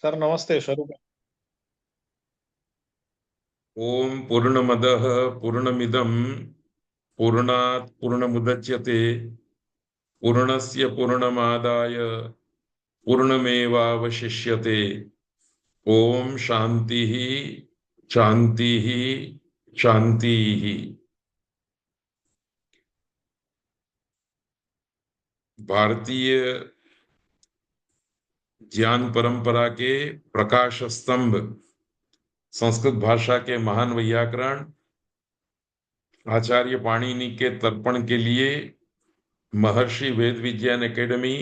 Sir नमस्ते शुरू कर। ओम पूर्णमदः पूर्णमिदं पूर्णात् पूर्णमुदच्यते पूर्णस्य पूर्णमादाय पूर्णमेवावशिष्यते। ओम शांति शांति शांति। भारतीय ज्ञान परंपरा के प्रकाश स्तंभ, संस्कृत भाषा के महान वैयाकरण आचार्य पाणिनि के तर्पण के लिए महर्षि वेद विज्ञान एकेडमी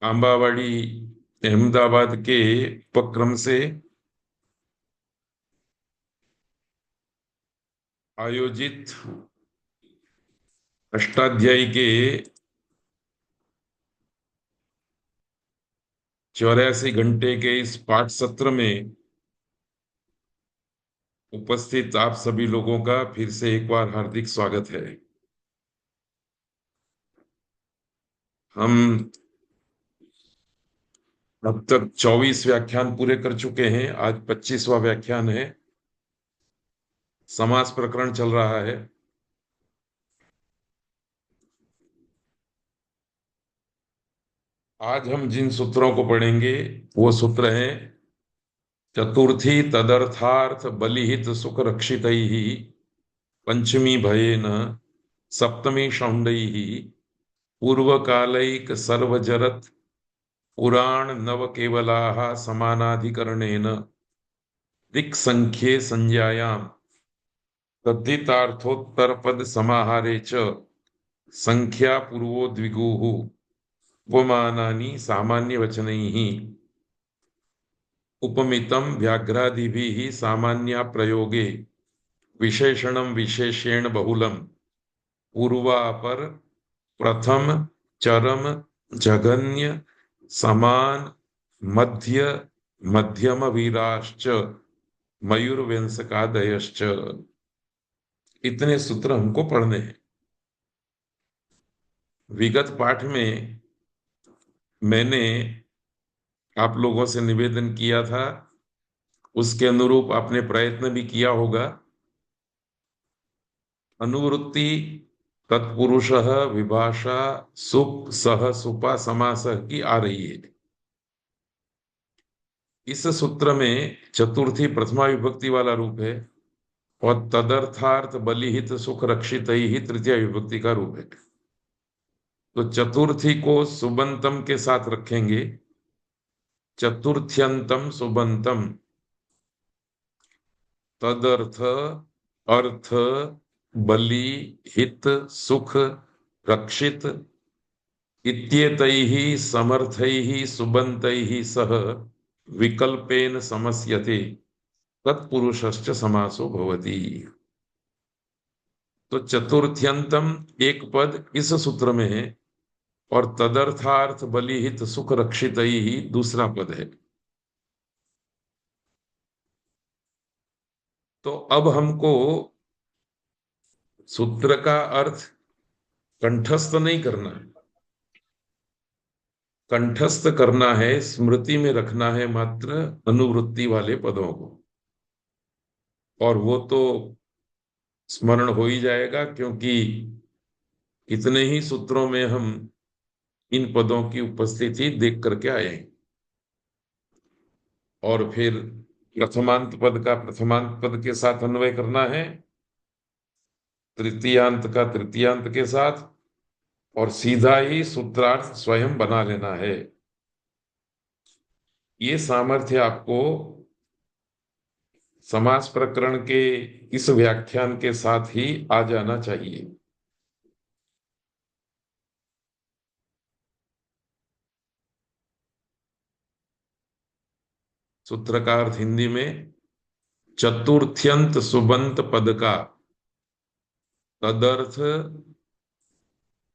आंबावाड़ी अहमदाबाद के उपक्रम से आयोजित अष्टाध्यायी के 84 घंटे के इस पाठ सत्र में उपस्थित आप सभी लोगों का फिर से एक बार हार्दिक स्वागत है। हम अब तक 24 व्याख्यान पूरे कर चुके हैं। आज 25वां व्याख्यान है। समास प्रकरण चल रहा है। आज हम जिन सूत्रों को पढ़ेंगे वो सूत्र हैं: चतुर्थी तदर्थार्थ बलिहित सुख रक्षितैः, पंचमी भयेन, सप्तमी शौण्डैः, पूर्वकालैक सर्वजरत पुराण नव केवलाः समानाधिकरणेन दिक्संख्ये संज्ञायां तद्धितार्थोत्तर पद समाहारे च संख्या पूर्वो द्विगुः उपमानानि सामान्य वचनैः उपमितं व्याघ्रादिभिः सामान्या प्रयोगे विशेषणं विशेषेण बहुलम पूर्वापर प्रथम चरम जघन्य समान मध्य मध्यम वीराश्च मयूरवंशकादयश्च। इतने सूत्र हमको पढ़ने हैं। विगत पाठ में मैंने आप लोगों से निवेदन किया था, उसके अनुरूप आपने प्रयत्न भी किया होगा। अनुवृत्ति तत्पुरुषः विभाषा सुप सह सुपा समासः की आ रही है। इस सूत्र में चतुर्थी प्रथमा विभक्ति वाला रूप है और तदर्थार्थ बलिहित सुख रक्षित ही तृतीय विभक्ति का रूप है। तो चतुर्थी को सुबंतम के साथ रखेंगे। चतुर्थ्यंतम सुबंतम, तदर्थ अर्थ बलि हित सुख रक्षित इत्येतैः समर्थैः सुबन्तैः सह विकल्पेन समस्यते तत्पुरुषश्च समासो भवति। तो चतुर्थ्यंतम एक पद इस सूत्र में है और तदर्थार्थ बलिहित सुख रक्षितैः दूसरा पद है। तो अब हमको सूत्र का अर्थ कंठस्थ नहीं करना है, कंठस्थ करना है, स्मृति में रखना है मात्र अनुवृत्ति वाले पदों को। और वो तो स्मरण हो ही जाएगा क्योंकि इतने ही सूत्रों में हम इन पदों की उपस्थिति देख करके आए हैं। और फिर प्रथमांत पद का प्रथमांत पद के साथ अन्वय करना है, तृतीयांत का तृतीयांत के साथ, और सीधा ही सूत्रार्थ स्वयं बना लेना है। ये सामर्थ्य आपको समास प्रकरण के इस व्याख्यान के साथ ही आ जाना चाहिए। सूत्र का अर्थ हिंदी में: चतुर्थ्यंत सुबंत पद का तदर्थ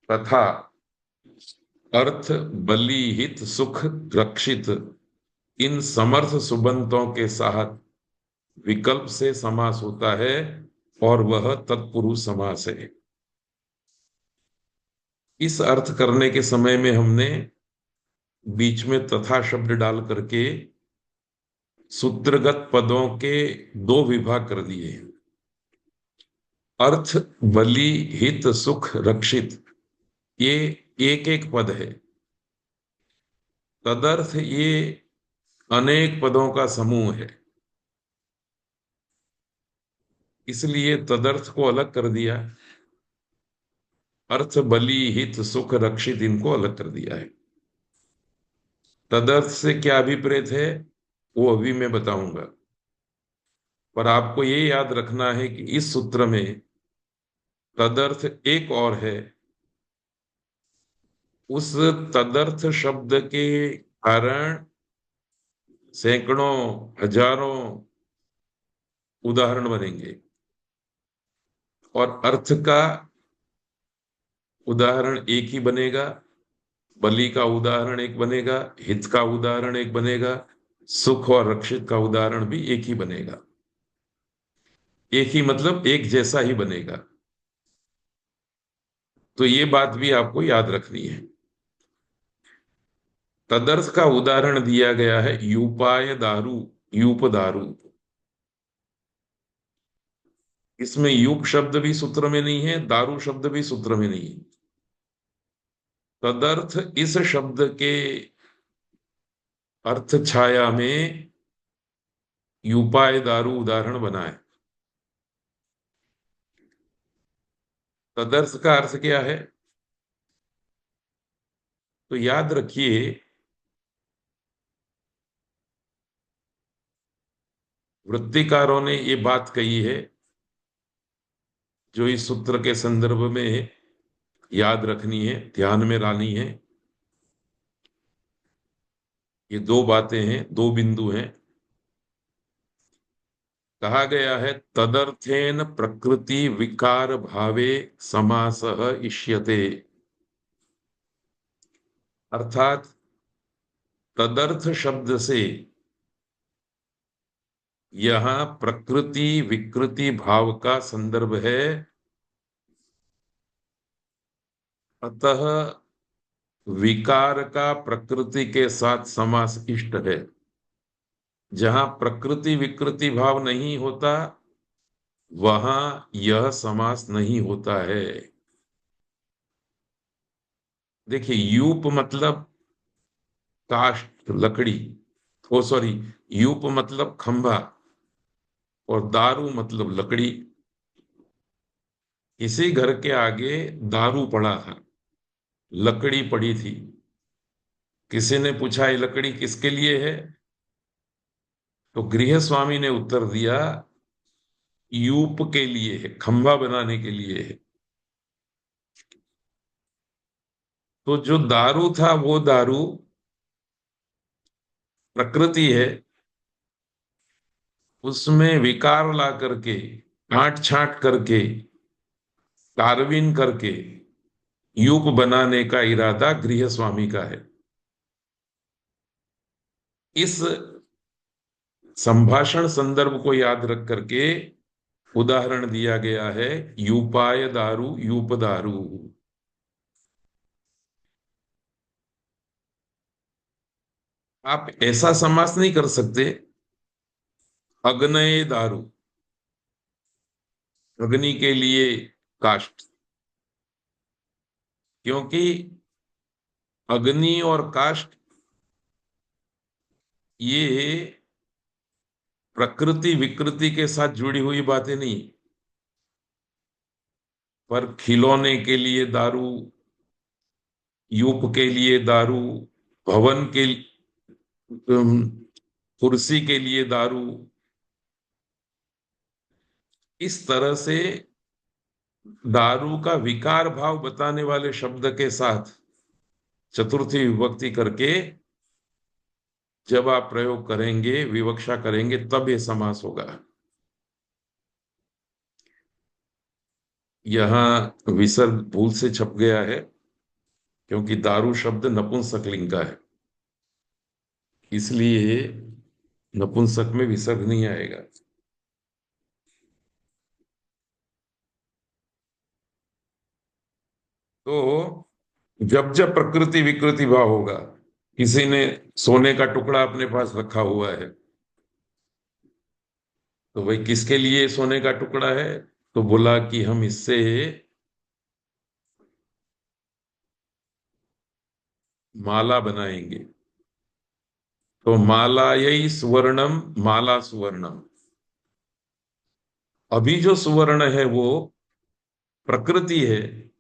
तथा अर्थ बलिहित सुख रक्षित इन समर्थ सुबंतों के साथ विकल्प से समास होता है और वह तत्पुरुष समास है। इस अर्थ करने के समय में हमने बीच में तथा शब्द डाल करके सूत्रगत पदों के दो विभाग कर दिए। अर्थ, बलि, हित, सुख, रक्षित, ये एक एक पद है। तदर्थ ये अनेक पदों का समूह है, इसलिए तदर्थ को अलग कर दिया। अर्थ, बलि, हित, सुख, रक्षित, इनको अलग कर दिया है। तदर्थ से क्या अभिप्रेत है वो अभी मैं बताऊंगा। पर आपको ये याद रखना है कि इस सूत्र में तदर्थ एक और है। उस तदर्थ शब्द के कारण सैकड़ों, हजारों उदाहरण बनेंगे, और अर्थ का उदाहरण एक ही बनेगा, बलि का उदाहरण एक बनेगा, हित का उदाहरण एक बनेगा, सुख और रक्षित का उदाहरण भी एक ही बनेगा। एक ही मतलब एक जैसा ही बनेगा। तो ये बात भी आपको याद रखनी है। तदर्थ का उदाहरण दिया गया है यूपाय दारू, यूप दारू। इसमें यूप शब्द भी सूत्र में नहीं है, दारू शब्द भी सूत्र में नहीं है। तदर्थ इस शब्द के अर्थ छाया में यूपाय दारू उदाहरण बना है। तदर्थ का अर्थ क्या है? तो याद रखिए, वृत्तिकारों ने ये बात कही है जो इस सूत्र के संदर्भ में याद रखनी है, ध्यान में लानी है। ये दो बातें हैं, दो बिंदु हैं। कहा गया है तदर्थेन प्रकृति विकार भावे समासः इष्यते। अर्थात तदर्थ शब्द से यहां प्रकृति विकृति भाव का संदर्भ है। अतः विकार का प्रकृति के साथ समास इष्ट है। जहां प्रकृति विकृति भाव नहीं होता वहां यह समास नहीं होता है। देखिए, यूप मतलब काष्ठ, लकड़ी। ओ सॉरी, यूप मतलब खंभा, और दारू मतलब लकड़ी। किसी घर के आगे दारू पड़ा था, लकड़ी पड़ी थी। किसी ने पूछा ये लकड़ी किसके लिए है? तो गृह स्वामी ने उत्तर दिया यूप के लिए है, खंभा बनाने के लिए है। तो जो दारू था वो दारू प्रकृति है, उसमें विकार ला करके, काट छांट करके, कार्विन करके यूप बनाने का इरादा गृह स्वामी का है। इस संभाषण संदर्भ को याद रख करके उदाहरण दिया गया है यूपाय दारू, यूप दारू। आप ऐसा समास नहीं कर सकते अग्नय दारू, अग्नि के लिए काष्ठ। क्योंकि अग्नि और काष्ठ ये प्रकृति विकृति के साथ जुड़ी हुई बातें नहीं। पर खिलौने के लिए दारू, यूप के लिए दारू, भवन के कुर्सी के लिए दारू, इस तरह से दारू का विकार भाव बताने वाले शब्द के साथ चतुर्थी विभक्ति करके जब आप प्रयोग करेंगे, विवक्षा करेंगे, तब ये समास होगा। यहां विसर्ग भूल से छप गया है, क्योंकि दारू शब्द नपुंसकलिंग का है, इसलिए नपुंसक में विसर्ग नहीं आएगा। तो जब जब प्रकृति विकृति भाव होगा किसी ने सोने का टुकड़ा अपने पास रखा हुआ है, तो भाई किसके लिए सोने का टुकड़ा है? तो बोला कि हम इससे माला बनाएंगे। तो मालायै सुवर्णम, माला सुवर्णम। अभी जो सुवर्ण है वो प्रकृति है,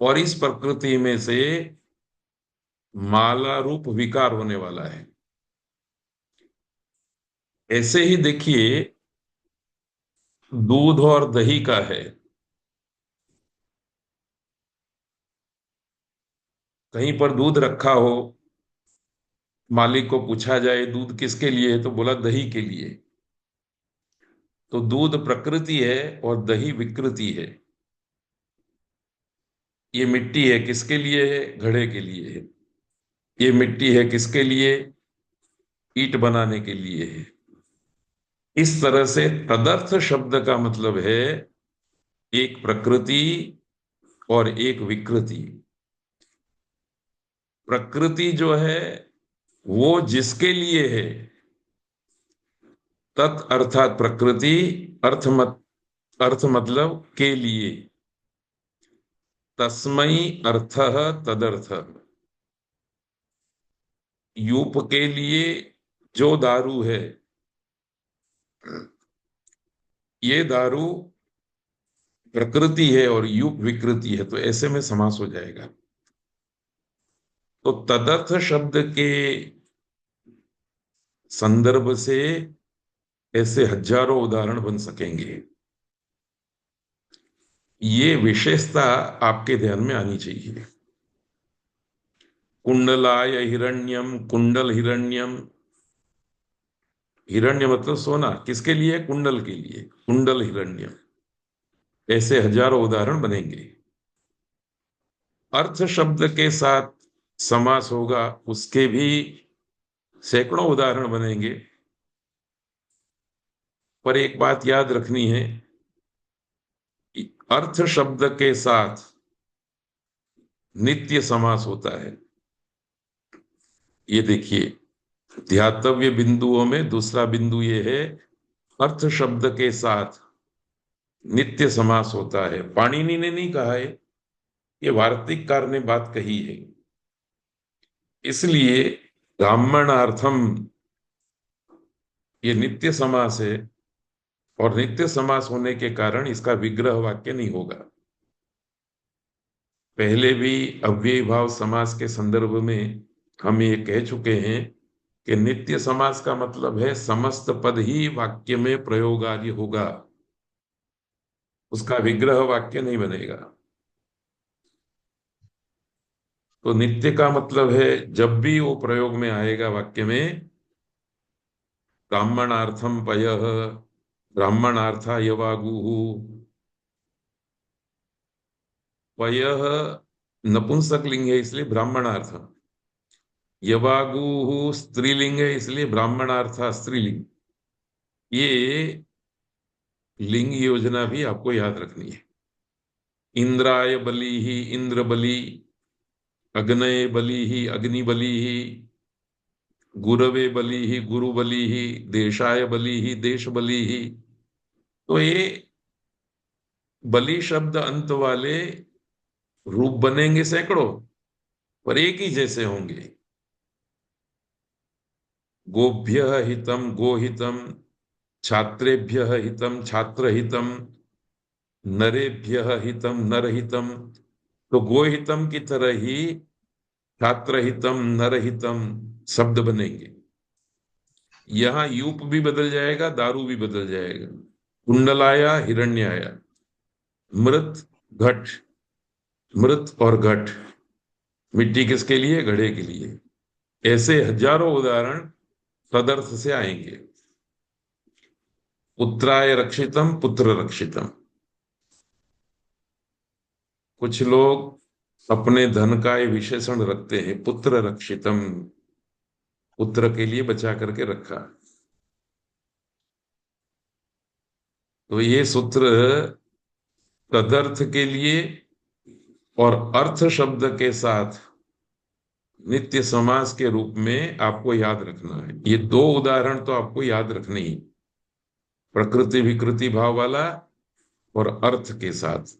और इस प्रकृति में से माला रूप विकार होने वाला है। ऐसे ही देखिए, दूध और दही का है। कहीं पर दूध रखा हो, मालिक को पूछा जाए दूध किसके लिए है, तो बोला दही के लिए। तो दूध प्रकृति है और दही विकृति है। ये मिट्टी है किसके लिए है? घड़े के लिए है। ये मिट्टी है किसके लिए? ईंट बनाने के लिए है। इस तरह से तदर्थ शब्द का मतलब है एक प्रकृति और एक विकृति। प्रकृति जो है वो जिसके लिए है, तत् अर्थात प्रकृति, अर्थ मतलब के लिए, तस्मै अर्थः तदर्थ। यूप के लिए जो दारू है, ये दारू प्रकृति है और यूप विकृति है, तो ऐसे में समास हो जाएगा। तो तदर्थ शब्द के संदर्भ से ऐसे हजारों उदाहरण बन सकेंगे। ये विशेषता आपके ध्यान में आनी चाहिए। कुंडलाय हिरण्यम, कुंडल हिरण्यम। हिरण्य मतलब सोना, किसके लिए? कुंडल के लिए, कुंडल हिरण्यम। ऐसे हजारों उदाहरण बनेंगे। अर्थ शब्द के साथ समास होगा, उसके भी सैकड़ों उदाहरण बनेंगे। पर एक बात याद रखनी है कि अर्थ शब्द के साथ नित्य समास होता है। ये देखिए, ध्यातव्य बिंदुओं में दूसरा बिंदु ये है, अर्थ शब्द के साथ नित्य समास होता है। पाणिनि ने नहीं कहा है, ये वार्तिककार ने बात कही है। इसलिए ब्राह्मणार्थम, ये नित्य समास है, और नित्य समास होने के कारण इसका विग्रह वाक्य नहीं होगा। पहले भी अव्ययी भाव समास के संदर्भ में हम ये कह चुके हैं कि नित्य समास का मतलब है समस्त पद ही वाक्य में प्रयोगार्य होगा, उसका विग्रह वाक्य नहीं बनेगा। तो नित्य का मतलब है जब भी वो प्रयोग में आएगा वाक्य में, ब्राह्मणार्थम पयः, ब्राह्मणार्था यवागुः। पयः नपुंसक लिंग है इसलिए ब्राह्मणार्थ, यवागुः स्त्रीलिंग है इसलिए ब्राह्मणार्था स्त्रीलिंग। ये लिंग योजना भी आपको याद रखनी है। इंद्राय बलि ही इंद्र बलि, अग्नये बलि ही अग्नि बलि ही, गुरवे बलि ही गुरु बलि ही, देशाय बलि ही देश बलि ही। तो ये बलि शब्द अंत वाले रूप बनेंगे सैकड़ों, पर एक ही जैसे होंगे। गोभ्य हितम गोहितम, छात्रेभ्य हितम छात्र हितम, नरेभ्य हितम नरहितम। तो गोहितम की तरह ही छात्रहितम नरहितम शब्द बनेंगे। यहां यूप भी बदल जाएगा, दारू भी बदल जाएगा। कुंडलाया हिरण्याया, मृत घट, मृत और घट, मिट्टी किसके लिए? घड़े के लिए। ऐसे हजारों उदाहरण तदर्थ से आएंगे। पुत्राय रक्षितम, पुत्र रक्षितम। कुछ लोग अपने धन का ये विशेषण रखते हैं, पुत्र रक्षितम, पुत्र के लिए बचा करके रखा। तो ये सूत्र तदर्थ के लिए और अर्थ शब्द के साथ नित्य समास के रूप में आपको याद रखना है। ये दो उदाहरण तो आपको याद रखने ही, प्रकृति विकृति भाव वाला और अर्थ के साथ।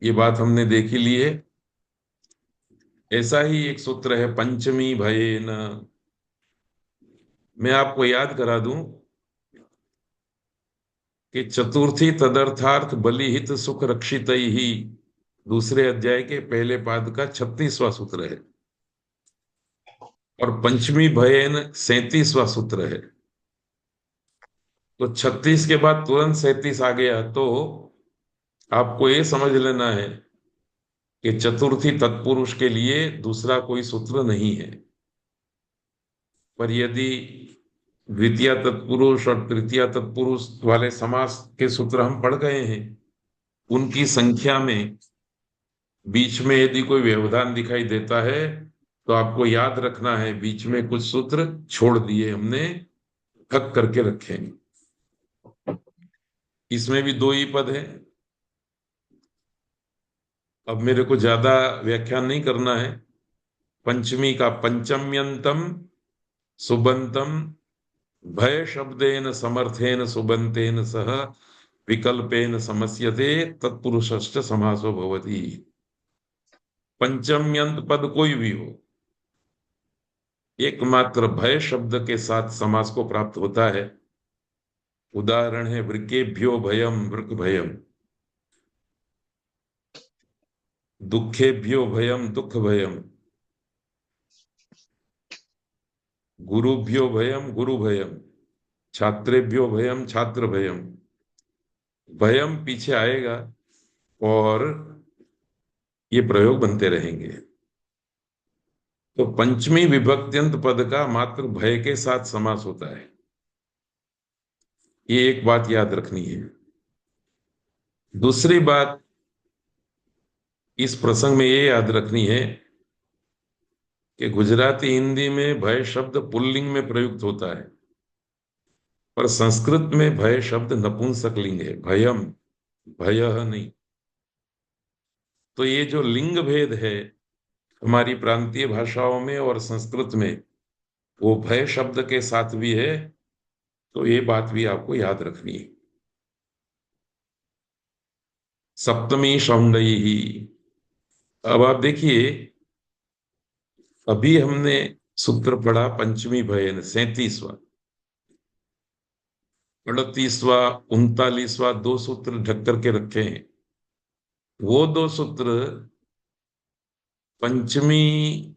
ये बात हमने देखी ली है। ऐसा ही एक सूत्र है, पंचमी भयेन। मैं आपको याद करा दूं कि चतुर्थी तदर्थार्थ बलिहित सुख रक्षित ही दूसरे अध्याय के पहले पाद का 36वां सूत्र है, और पंचमी भयेन 37वां सूत्र है। तो 36 के बाद तुरंत 37 आ गया, तो आपको ये समझ लेना है कि चतुर्थी तत्पुरुष के लिए दूसरा कोई सूत्र नहीं है। पर यदि द्वितीय तत्पुरुष और तृतीय तत्पुरुष वाले समास के सूत्र हम पढ़ गए हैं, उनकी संख्या में बीच में यदि कोई व्यवधान दिखाई देता है, तो आपको याद रखना है बीच में कुछ सूत्र छोड़ दिए हमने, हक करके रखे। इसमें भी दो ही पद है। अब मेरे को ज्यादा व्याख्यान नहीं करना है। पंचमी का पंचम्यंतम सुबंतम भय शब्देन समर्थेन सुबंतेन सह विकल्पेन समस्यते तत्पुरुषश्च समासो भवति। पंचम्यंत पद कोई भी हो, एकमात्र भय शब्द के साथ समास को प्राप्त होता है। उदाहरण है वृकेभ्यो भयम वृक भयम, दुखेभ्यो भयम दुख भयम, गुरुभ्यो भयम गुरु भयम, छात्रेभ्यो भयम छात्र भयम। भयम पीछे आएगा और ये प्रयोग बनते रहेंगे। तो पंचमी विभक्त्यंत पद का मात्र भय के साथ समास होता है। ये एक बात याद रखनी है। दूसरी बात इस प्रसंग में ये याद रखनी है कि गुजराती हिंदी में भय शब्द पुल्लिंग में प्रयुक्त होता है, पर संस्कृत में भय शब्द नपुंसकलिंग है, भयम, भयः नहीं। तो ये जो लिंग भेद है हमारी प्रांतीय भाषाओं में और संस्कृत में, वो भय शब्द के साथ भी है। तो ये बात भी आपको याद रखनी है। सप्तमी शौंडई ही। अब आप देखिए, अभी हमने सूत्र पढ़ा पंचमी भयन 37वां, 38वां, 39वां, दो सूत्र ढक करके रखे हैं। वो दो सूत्र पंचमी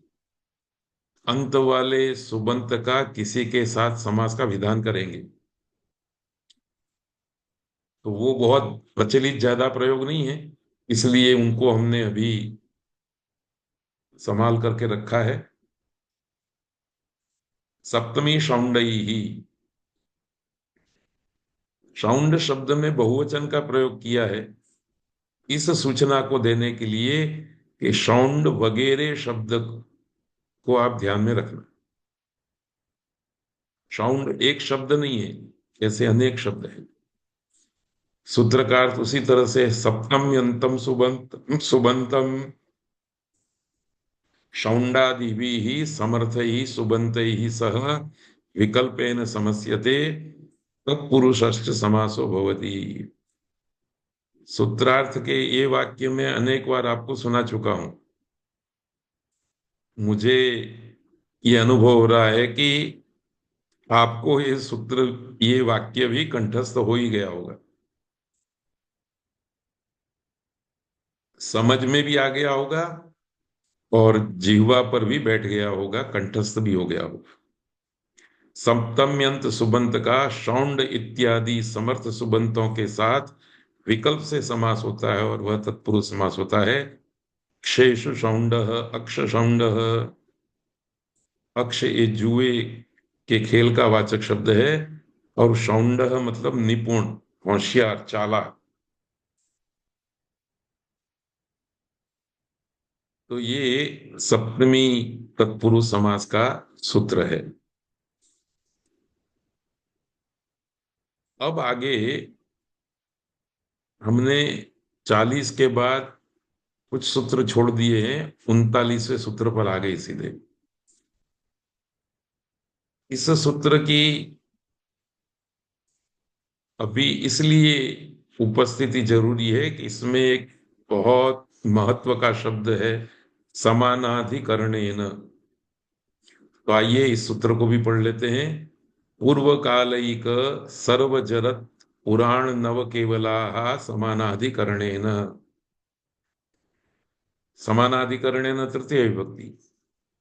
अंत वाले सुबंत का किसी के साथ समास का विधान करेंगे। तो वो बहुत प्रचलित ज्यादा प्रयोग नहीं है, इसलिए उनको हमने अभी संभाल करके रखा है। सप्तमी शौंडई ही। शौंड शब्द में बहुवचन का प्रयोग किया है इस सूचना को देने के लिए कि शौंड वगैरह शब्द को आप ध्यान में रखना। शौंड एक शब्द नहीं है, ऐसे अनेक शब्द हैं। सूत्रकार उसी तरह से सप्तम यंतम सुबंत सुबंतम शौंडादिभिः समर्थैः सुबन्तैः सह विकल्पेन समस्यते तत्पुरुषश्च समासो भवति। सूत्रार्थ के ये वाक्य में अनेक बार आपको सुना चुका हूं। मुझे ये अनुभव हो रहा है कि आपको ये सूत्र, ये वाक्य भी कंठस्थ हो ही गया होगा, समझ में भी आ गया होगा और जिह्वा पर भी बैठ गया होगा, कंठस्थ भी हो गया होगा। सप्तम्यंत सुबंत का शौंड इत्यादि समर्थ सुबंतों के साथ विकल्प से समास होता है, और वह तत्पुरुष समास होता है। क्षेषु शौंड, अक्ष शौंड। अक्ष ये जुए के खेल का वाचक शब्द है, और शौंड मतलब निपुण, होशियार, चालाक। तो ये सप्तमी तत्पुरुष समास का सूत्र है। अब आगे हमने 40 के बाद कुछ सूत्र छोड़ दिए हैं, 39वें सूत्र पर आ गए सीधे। इस सूत्र की अभी इसलिए उपस्थिति जरूरी है कि इसमें एक बहुत महत्व का शब्द है, समानाधिकरणेन। तो आइए इस सूत्र को भी पढ़ लेते हैं। पूर्व कालिक सर्वजरत पुराण नव केवला समानाधिकरणेन। समानाधिकरणेन तृतीय विभक्ति,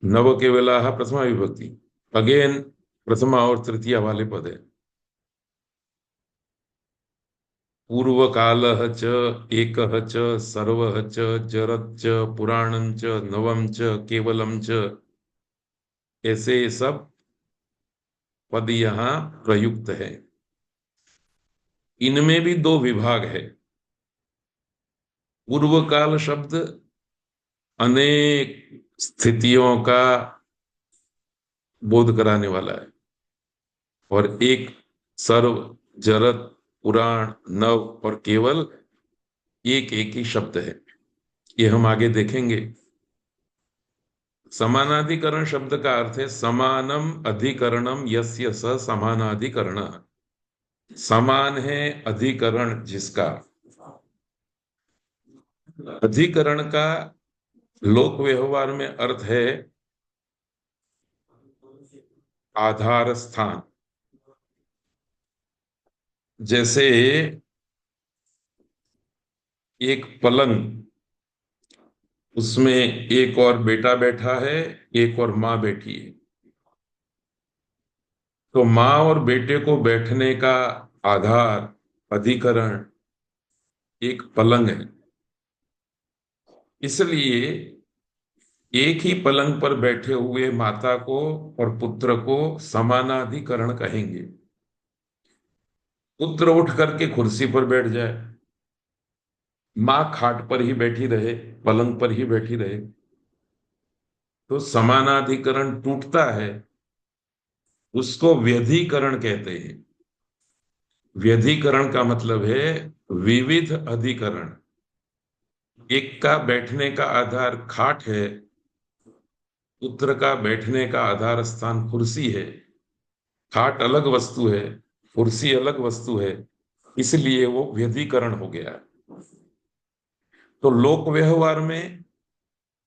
नव केवला प्रथमा विभक्ति। अगेन प्रथमा और तृतीया वाले पद है। पूर्व काल च एक च सर्व च जरत च पुराणं च नवम च केवलम च, ऐसे सब पद यहाँ प्रयुक्त है। इनमें भी दो विभाग है। पूर्व काल शब्द अनेक स्थितियों का बोध कराने वाला है, और एक सर्व जरत पुराण नव और केवल एक एक ही शब्द है। ये हम आगे देखेंगे। समानाधिकरण शब्द का अर्थ है समानम अधिकरणम यस्य स समानाधिकरण। समान है अधिकरण जिसका। अधिकरण का लोक व्यवहार में अर्थ है आधार स्थान। जैसे एक पलंग, उसमें एक और बेटा बैठा है, एक और माँ बैठी है। तो माँ और बेटे को बैठने का आधार, अधिकरण, एक पलंग है। इसलिए एक ही पलंग पर बैठे हुए माता को और पुत्र को समानाधिकरण कहेंगे। पुत्र उठ करके कुर्सी पर बैठ जाए, माँ खाट पर ही बैठी रहे, पलंग पर ही बैठी रहे, तो समानाधिकरण टूटता है। उसको व्यधिकरण कहते हैं। व्यधिकरण का मतलब है विविध अधिकरण। एक का बैठने का आधार खाट है, पुत्र का बैठने का आधार स्थान कुर्सी है। खाट अलग वस्तु है, कुर्सी अलग वस्तु है, इसलिए वो व्यधिकरण हो गया। तो लोक व्यवहार में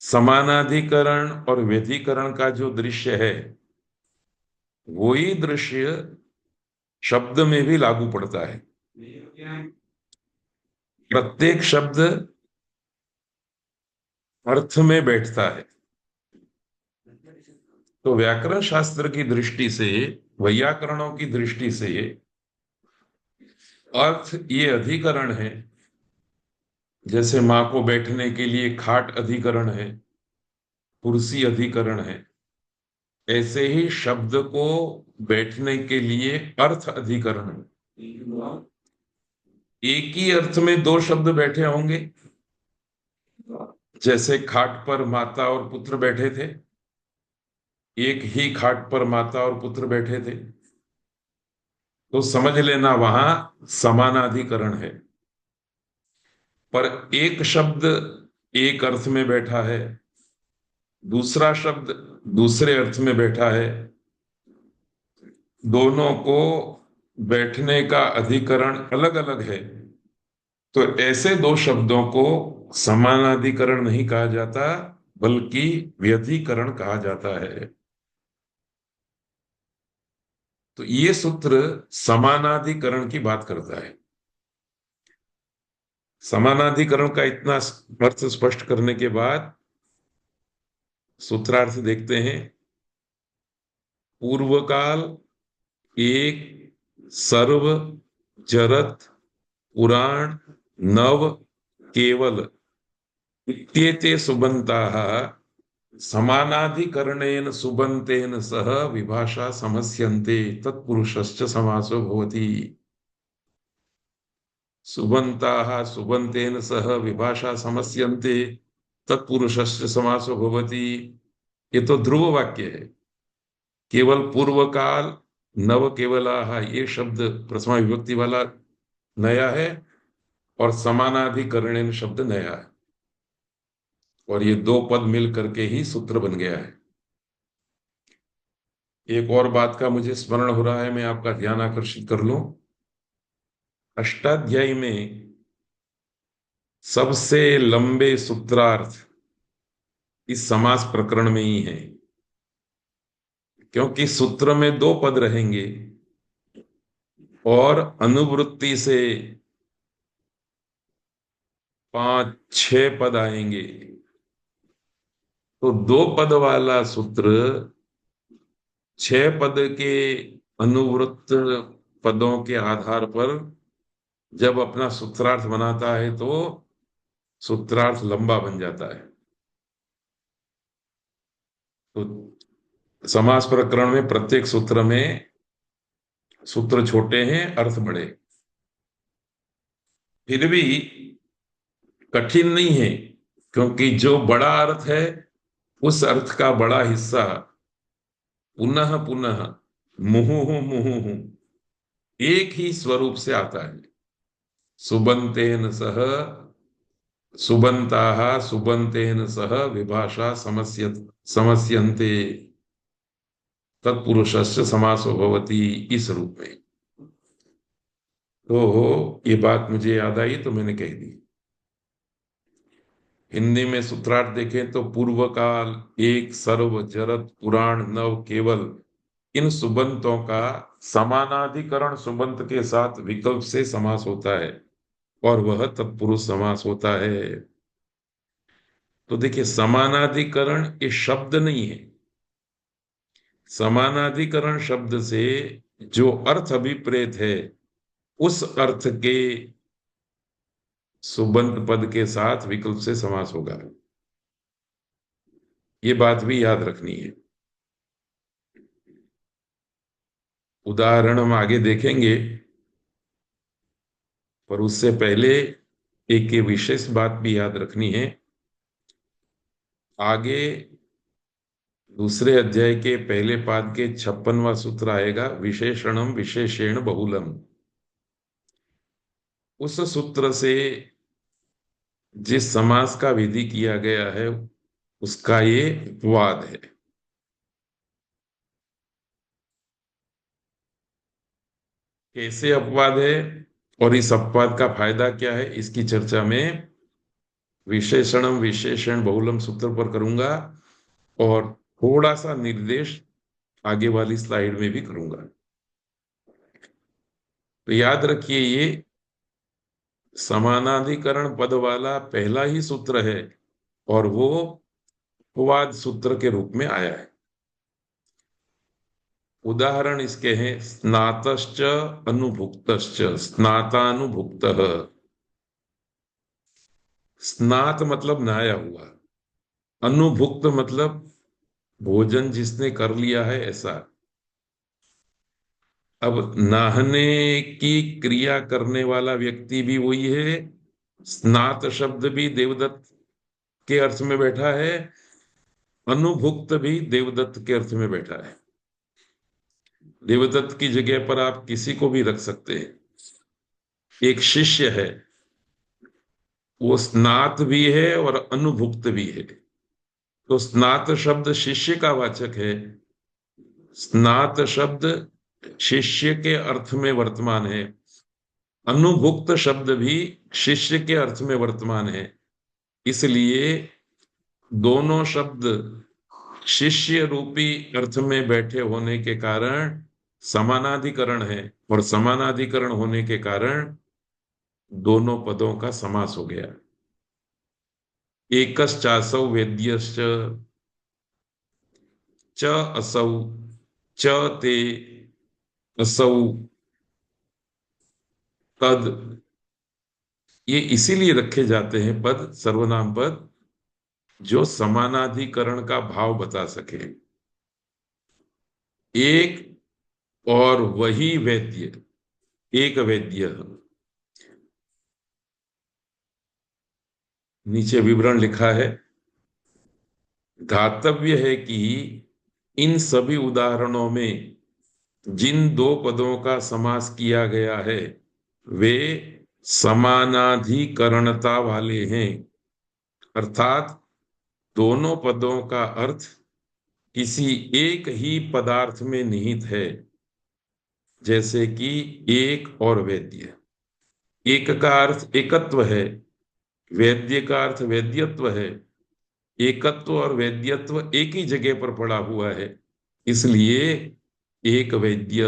समानाधिकरण और व्यधिकरण का जो दृश्य है, वही दृश्य शब्द में भी लागू पड़ता है। प्रत्येक शब्द अर्थ में बैठता है। तो व्याकरण शास्त्र की दृष्टि से, वैयाकरणों की दृष्टि से अर्थ ये अधिकरण है। जैसे माँ को बैठने के लिए खाट अधिकरण है, कुर्सी अधिकरण है, ऐसे ही शब्द को बैठने के लिए अर्थ अधिकरण है। एक ही अर्थ में दो शब्द बैठे होंगे। जैसे खाट पर माता और पुत्र बैठे थे, एक ही खाट पर माता और पुत्र बैठे थे, तो समझ लेना वहां समानाधिकरण है। पर एक शब्द एक अर्थ में बैठा है, दूसरा शब्द दूसरे अर्थ में बैठा है, दोनों को बैठने का अधिकरण अलग अलग है। तो ऐसे दो शब्दों को समानाधिकरण नहीं कहा जाता, बल्कि व्यधिकरण कहा जाता है। तो ये सूत्र समानाधिकरण की बात करता है। समानाधिकरण का इतना अर्थ स्पष्ट करने के बाद सूत्रार्थ देखते हैं। पूर्व काल एक सर्व जरत पुराण नव केवल इत्येते सुबन्ताः समानाधिकरणेन सुबन्तेन सह विभाषा समस्यन्ते तत्पुरुषश्च समासो भवति। सुबन्ताः सुबन्तेन सह विभाषा समस्यन्ते तत्पुरुषश्च समासो भवति। ये तो ध्रुव वाक्य है। केवल पूर्व काल नव केवलाः ये शब्द प्रथमा विभक्ति वाला नया है, और समानाधिकरणेन शब्द नया है। और ये दो पद मिल करके ही सूत्र बन गया है। एक और बात का मुझे स्मरण हो रहा है, मैं आपका ध्यान आकर्षित कर लूं। अष्टाध्यायी में सबसे लंबे सूत्रार्थ इस समास प्रकरण में ही है, क्योंकि सूत्र में दो पद रहेंगे और अनुवृत्ति से पांच छह पद आएंगे। तो दो पद वाला सूत्र छह पद के अनुवृत्त पदों के आधार पर जब अपना सूत्रार्थ बनाता है तो सूत्रार्थ लंबा बन जाता है। तो समास प्रकरण में प्रत्येक सूत्र में सूत्र छोटे हैं, अर्थ बड़े। फिर भी कठिन नहीं है, क्योंकि जो बड़ा अर्थ है उस अर्थ का बड़ा हिस्सा पुनः पुनः मुहुः मुहुः एक ही स्वरूप से आता है। सुबंतेन सह सुबंताः सुबंतेन सह विभाषा समस्यन्ते तत्पुरुषस्य समासो भवति, इस रूप में। तो ये बात मुझे याद आई तो मैंने कह दी। हिंदी में सूत्रार्थ देखें तो पूर्व काल, एक, सर्व, जरत, पुराण, नव, केवल, इन सुबंतों का समानाधिकरण सुबंत के साथ विकल्प से समास होता है और वह तत्पुरुष समास होता है। तो देखिए, समानाधिकरण ये शब्द नहीं है। समानाधिकरण शब्द से जो अर्थ अभिप्रेत है उस अर्थ के सुबंत पद के साथ विकल्प से समास होगा। ये बात भी याद रखनी है। उदाहरण हम आगे देखेंगे, पर उससे पहले एक ये विशेष बात भी याद रखनी है। आगे दूसरे अध्याय के पहले पाद के 56वां सूत्र आएगा, विशेषणम विशेषेण बहुलम। उस सूत्र से जिस समास का विधि किया गया है उसका ये अपवाद है। कैसे अपवाद है और इस अपवाद का फायदा क्या है, इसकी चर्चा में विशेषणम विशेषण बहुलम सूत्र पर करूंगा और थोड़ा सा निर्देश आगे वाली स्लाइड में भी करूंगा। तो याद रखिए, ये समानाधिकरण पद वाला पहला ही सूत्र है और वो अपवाद सूत्र के रूप में आया है। उदाहरण इसके हैं, स्नातश्च अनुभुक्तश्च, स्नातानुभुक्तः। स्नात मतलब नहाया हुआ, अनुभुक्त मतलब भोजन जिसने कर लिया है, ऐसा। अब नहाने की क्रिया करने वाला व्यक्ति भी वही है। स्नात शब्द भी देवदत्त के अर्थ में बैठा है, अनुभुक्त भी देवदत्त के अर्थ में बैठा है। देवदत्त की जगह पर आप किसी को भी रख सकते हैं। एक शिष्य है, वो स्नात भी है और अनुभुक्त भी है। तो स्नात शब्द शिष्य का वाचक है, स्नात शब्द शिष्य के अर्थ में वर्तमान है, अनुभुक्त शब्द भी शिष्य के अर्थ में वर्तमान है। इसलिए दोनों शब्द शिष्य रूपी अर्थ में बैठे होने के कारण समानाधिकरण है, और समानाधिकरण होने के कारण दोनों पदों का समास हो गया। एकश्चासौ वेद्यश्च, च असौ, च ते, असौ, तद। ये इसीलिए रखे जाते हैं पद, सर्वनाम पद, जो समानाधिकरण का भाव बता सके। एक और वही वेद्य, एक वेद्य। नीचे विवरण लिखा है, धातव्य है कि इन सभी उदाहरणों में जिन दो पदों का समास किया गया है वे समानाधिकरणता वाले हैं, अर्थात दोनों पदों का अर्थ किसी एक ही पदार्थ में निहित है, जैसे कि एक और वेद्य। एक का अर्थ एकत्व है, वेद्य का अर्थ वेद्यत्व है। एकत्व और वेद्यत्व एक ही जगह पर पड़ा हुआ है, इसलिए एक वेद्य,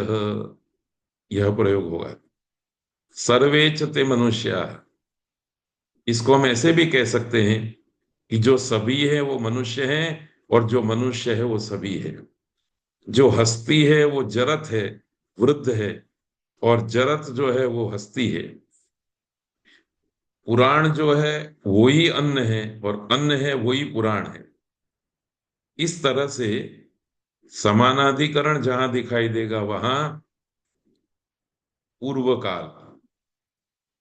यह प्रयोग होगा। सर्वे च ते मनुष्या, इसको हम ऐसे भी कह सकते हैं कि जो सभी है वो मनुष्य है, और जो मनुष्य है वो सभी है। जो हस्ती है वो जरत है, वृद्ध है, और जरत जो है वो हस्ती है। पुराण जो है वो ही अन्न है, और अन्न है वो ही पुराण है। इस तरह से समानाधिकरण जहां दिखाई देगा वहां पूर्व काल,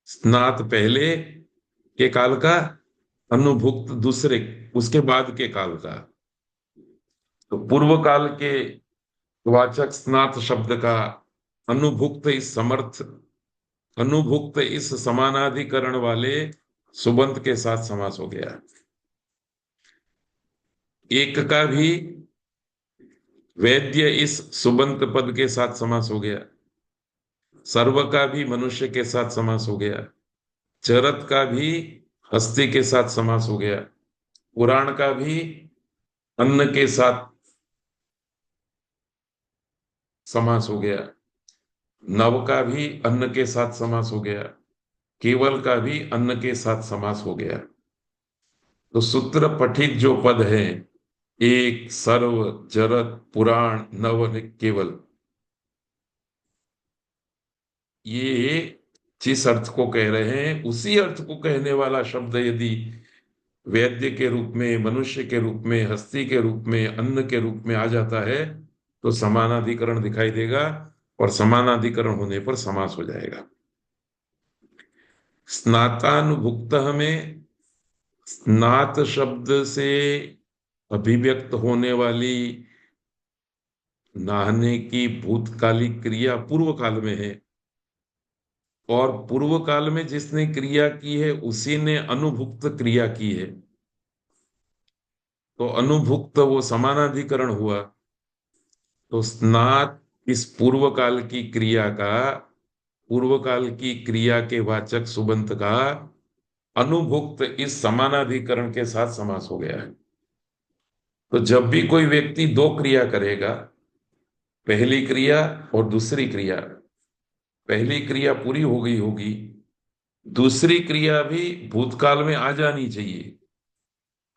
स्नात पहले के काल का, अनुभुक्त दूसरे, उसके बाद के काल का। तो पूर्व काल के वाचक स्नात शब्द का अनुभुक्त इस समर्थ, अनुभुक्त इस समानाधिकरण वाले सुबंत के साथ समास हो गया। एक का भी वैद्य इस सुबंत पद के साथ समास हो गया। सर्व का भी मनुष्य के साथ समास हो गया। चरत का भी हस्ती के साथ समास हो गया। पुराण का भी अन्न के साथ समास हो गया। नव का भी अन्न के साथ समास हो गया। केवल का भी अन्न के साथ समास हो गया। तो सूत्र पठित जो पद हैं, एक, सर्व, जरत, पुराण, नव, केवल, ये जिस अर्थ को कह रहे हैं उसी अर्थ को कहने वाला शब्द यदि वैद्य के रूप में, मनुष्य के रूप में, हस्ती के रूप में, अन्न के रूप में आ जाता है, तो समानाधिकरण दिखाई देगा, और समानाधिकरण होने पर समास हो जाएगा। स्नातानुभुक्त में स्नात शब्द से अभिव्यक्त होने वाली नहाने की भूतकालिक क्रिया पूर्व काल में है, और पूर्व काल में जिसने क्रिया की है उसी ने अनुभुक्त क्रिया की है। तो अनुभुक्त वो समानाधिकरण हुआ। तो स्नात इस पूर्व काल की क्रिया का, पूर्व काल की क्रिया के वाचक सुबंत का अनुभुक्त इस समानाधिकरण के साथ समास हो गया है। तो जब भी कोई व्यक्ति दो क्रिया करेगा, पहली क्रिया और दूसरी क्रिया, पहली क्रिया पूरी हो गई होगी, दूसरी क्रिया भी भूतकाल में आ जानी चाहिए।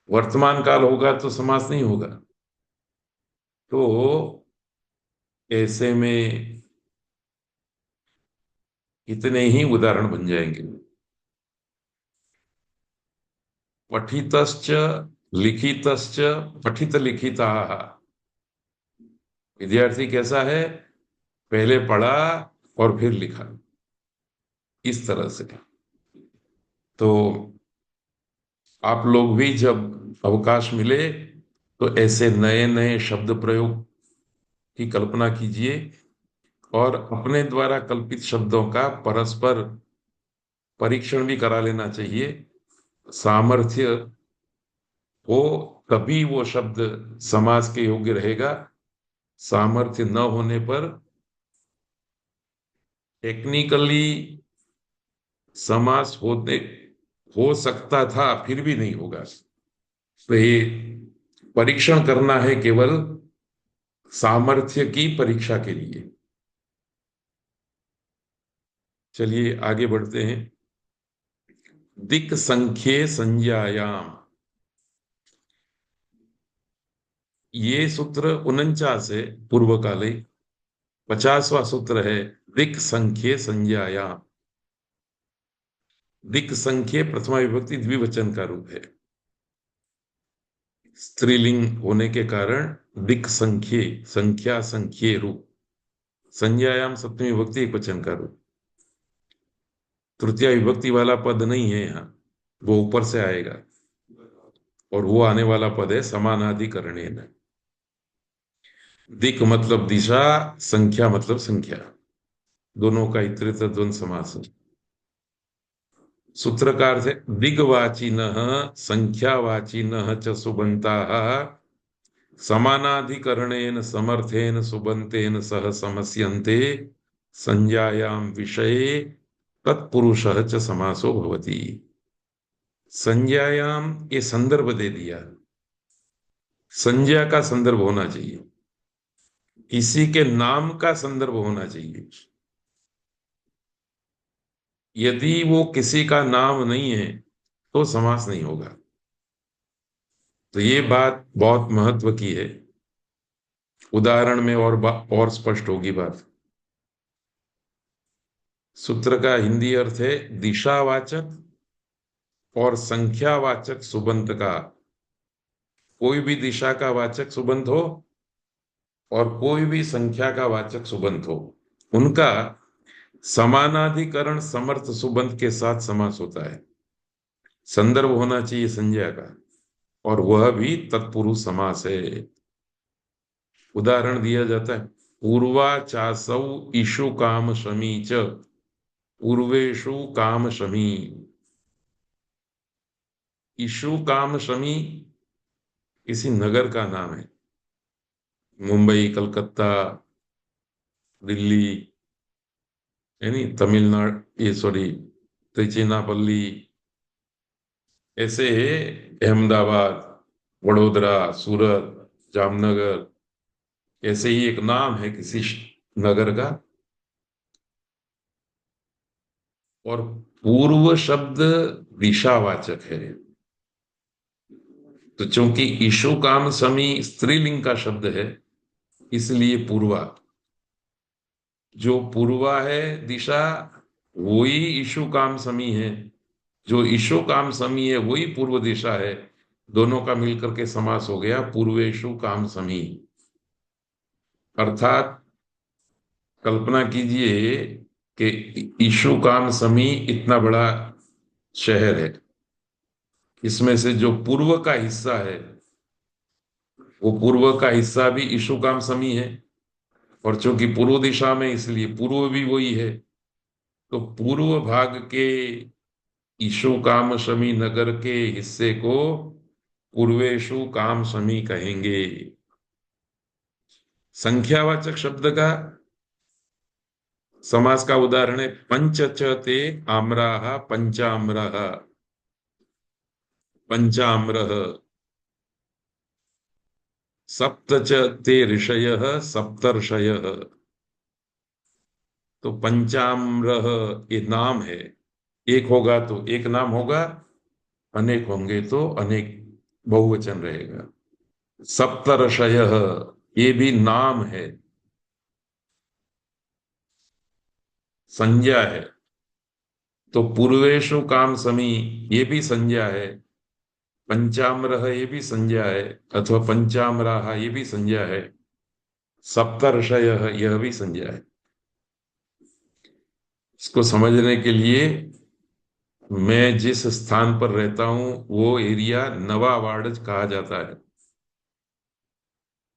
वर्तमान काल होगा तो समास नहीं होगा। तो ऐसे में कितने ही उदाहरण बन जाएंगे। पठितश्च, लिखितश्च, पठित लिखिता। विद्यार्थी कैसा है? पहले पढ़ा और फिर लिखा, इस तरह से। तो आप लोग भी जब अवकाश मिले तो ऐसे नए नए शब्द प्रयोग की कल्पना कीजिए, और अपने द्वारा कल्पित शब्दों का परस्पर परीक्षण भी करा लेना चाहिए। सामर्थ्य हो तभी वो शब्द समास के योग्य रहेगा। सामर्थ्य न होने पर टेक्निकली समास होते हो सकता था, फिर भी नहीं होगा। तो ये परीक्षण करना है केवल सामर्थ्य की परीक्षा के लिए। चलिए आगे बढ़ते हैं। दिक् संख्ये संज्ञायाम, ये सूत्र 49 है पूर्व काले। 50वां सूत्र है दिक् संख्ये संज्ञायाम। दिक् संख्ये प्रथमा विभक्ति द्विवचन का रूप है, स्त्रीलिंग होने के कारण दिक् संख्ये, संख्या, संख्ये रूप। संज्ञायाम सप्तमी विभक्ति एक वचन का रूप। तृतीय विभक्ति वाला पद नहीं है यहाँ, वो ऊपर से आएगा, और वो आने वाला पद है समानाधिकरणेन। दिक् मतलब दिशा, संख्या मतलब संख्या, दोनों का इतरेतर द्वंद्व समास है। सूत्रकार से दिग्वाचिनः संख्यावाचिनः च सुबन्ताः समानाधिकरणेन समर्थेन सुबन्तेन सह समस्यन्ते संज्ञायां विषये तत्पुरुषः च समासो भवति। संज्ञायाम ये संदर्भ दे दिया, संज्ञा का संदर्भ होना चाहिए, किसी के नाम का संदर्भ होना चाहिए। यदि वो किसी का नाम नहीं है तो समास नहीं होगा। तो ये बात बहुत महत्व की है, उदाहरण में और स्पष्ट होगी बात। सूत्र का हिंदी अर्थ है दिशावाचक और संख्यावाचक सुबंत का, कोई भी दिशा का वाचक सुबंत हो और कोई भी संख्या का वाचक सुबंत हो, उनका समानाधिकरण समर्थ सुबंत के साथ समास होता है। संदर्भ होना चाहिए संज्ञा का, और वह भी तत्पुरुष समास है। उदाहरण दिया जाता है, पूर्वा चासौ इषु काम शमी च पूर्वेषु काम शमी। इषु काम शमी किसी नगर का नाम है, मुंबई, कलकत्ता, दिल्ली, यानी तमिलनाडु, ये सॉरी त्रिचिनापल्ली, ऐसे अहमदाबाद, वडोदरा, सूरत, जामनगर, ऐसे ही एक नाम है किसी नगर का। और पूर्व शब्द दिशावाचक है। तो चूंकि ईशु काम समी स्त्रीलिंग का शब्द है, इसलिए पूर्वा, जो पूर्वा है दिशा, वही ईशु काम समी है। जो ईशु काम समी है वही पूर्व दिशा है। दोनों का मिलकर के समास हो गया पूर्वेशु काम समी। अर्थात कल्पना कीजिए कि ईशु काम समी इतना बड़ा शहर है, इसमें से जो पूर्व का हिस्सा है, वो पूर्व का हिस्सा भी ईशु काम समी है, और चूंकि पूर्व दिशा में इसलिए पूर्व भी वही है। तो पूर्व भाग के ईशु काम शमी नगर के हिस्से को पूर्वेशु काम शमी कहेंगे। संख्यावाचक शब्द का समास का उदाहरण है, पंच च ते आम्राः पंचाम्रः, पंचाम्रः। सप्त च ते ऋषयः सप्तर्षयः। तो पंचाम्रः ये नाम है, एक होगा तो एक नाम होगा, अनेक होंगे तो अनेक बहुवचन रहेगा। सप्तर्षयः ये भी नाम है, संज्ञा है। तो पूर्वेशु काम समी ये भी संज्ञा है, पंचाम्रः ये भी संज्ञा है, अथवा पंचाम्राः ये भी संज्ञा है, सप्तर्षयः यह भी संज्ञा है। इसको समझने के लिए मैं जिस स्थान पर रहता हूं वो एरिया नवा वाड़ज कहा जाता है।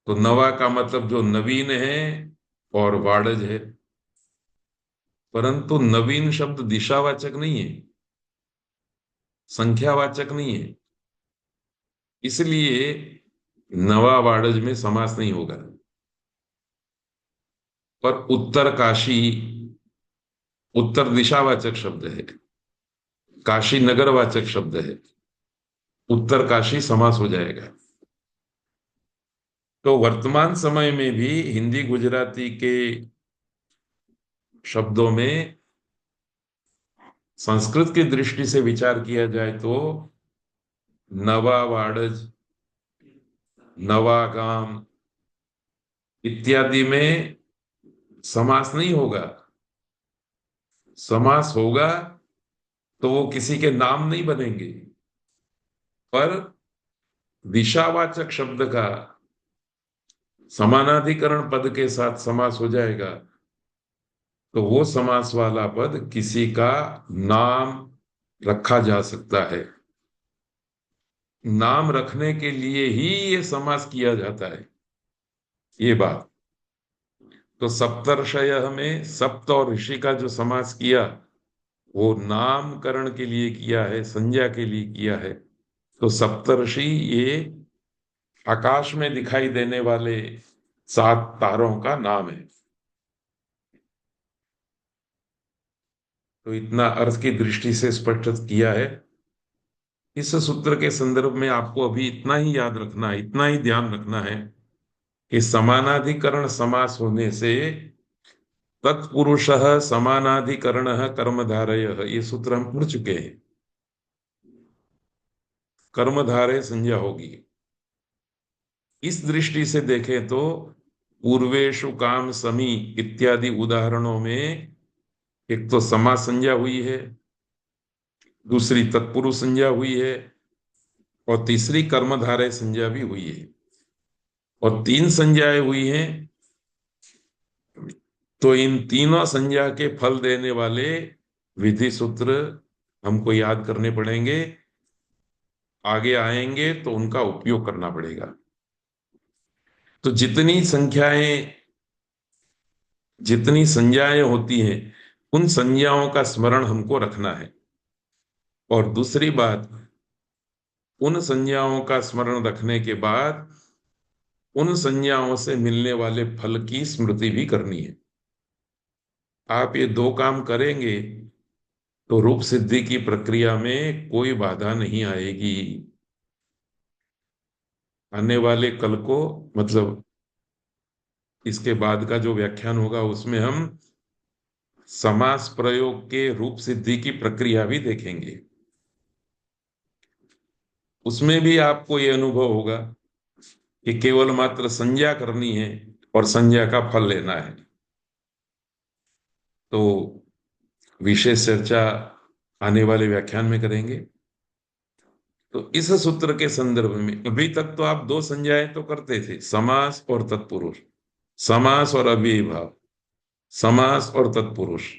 तो नवा का मतलब जो नवीन है, और वाड़ज है। परंतु नवीन शब्द दिशावाचक नहीं है, संख्यावाचक नहीं है, इसलिए नवा वाड़ज में समास नहीं होगा। पर उत्तर काशी उत्तर दिशावाचक शब्द है, काशी नगरवाचक शब्द है, उत्तर काशी समास हो जाएगा। तो वर्तमान समय में भी हिंदी गुजराती के शब्दों में संस्कृत की दृष्टि से विचार किया जाए तो नवा वाड़ज, नवा गांव इत्यादि में समास नहीं होगा। समास होगा तो वो किसी के नाम नहीं बनेंगे, पर दिशावाचक शब्द का समानाधिकरण पद के साथ समास हो जाएगा। तो वो समास वाला पद किसी का नाम रखा जा सकता है। नाम रखने के लिए ही ये समास किया जाता है, ये बात। तो सप्तर्षय में सप्त और ऋषि का जो समास किया वो नामकरण के लिए किया है, संज्ञा के लिए किया है। तो सप्तर्षि ये आकाश में दिखाई देने वाले 7 तारों का नाम है। तो इतना अर्थ की दृष्टि से स्पष्ट किया है। इस सूत्र के संदर्भ में आपको अभी इतना ही याद रखना है, इतना ही ध्यान रखना है कि समानाधिकरण समास होने से तत्पुरुषः समानाधिकरणः कर्मधारयः, ये सूत्र हम पढ़ चुके हैं। कर्मधारय संज्ञा होगी। इस दृष्टि से देखें तो पूर्वेषु काम समी इत्यादि उदाहरणों में एक तो समास संज्ञा हुई है, दूसरी तत्पुरुष संज्ञा हुई है, और तीसरी कर्मधारय संज्ञा भी हुई है। और 3 संज्ञाएं हुई हैं। तो इन तीनों संज्ञा के फल देने वाले विधि सूत्र हमको याद करने पड़ेंगे। आगे आएंगे तो उनका उपयोग करना पड़ेगा। तो जितनी संज्ञाएं होती हैं, उन संज्ञाओं का स्मरण हमको रखना है। और दूसरी बात, उन संज्ञाओं का स्मरण रखने के बाद उन संज्ञाओं से मिलने वाले फल की स्मृति भी करनी है। आप ये 2 काम करेंगे तो रूप सिद्धि की प्रक्रिया में कोई बाधा नहीं आएगी। आने वाले कल को, मतलब इसके बाद का जो व्याख्यान होगा, उसमें हम समास प्रयोग के रूप सिद्धि की प्रक्रिया भी देखेंगे। उसमें भी आपको यह अनुभव होगा कि केवल मात्र संज्ञा करनी है और संज्ञा का फल लेना है। तो विशेष चर्चा आने वाले व्याख्यान में करेंगे। तो इस सूत्र के संदर्भ में अभी तक तो आप 2 संज्ञाएं तो करते थे, समास और तत्पुरुष, समास और अव्ययीभाव, समास और तत्पुरुष,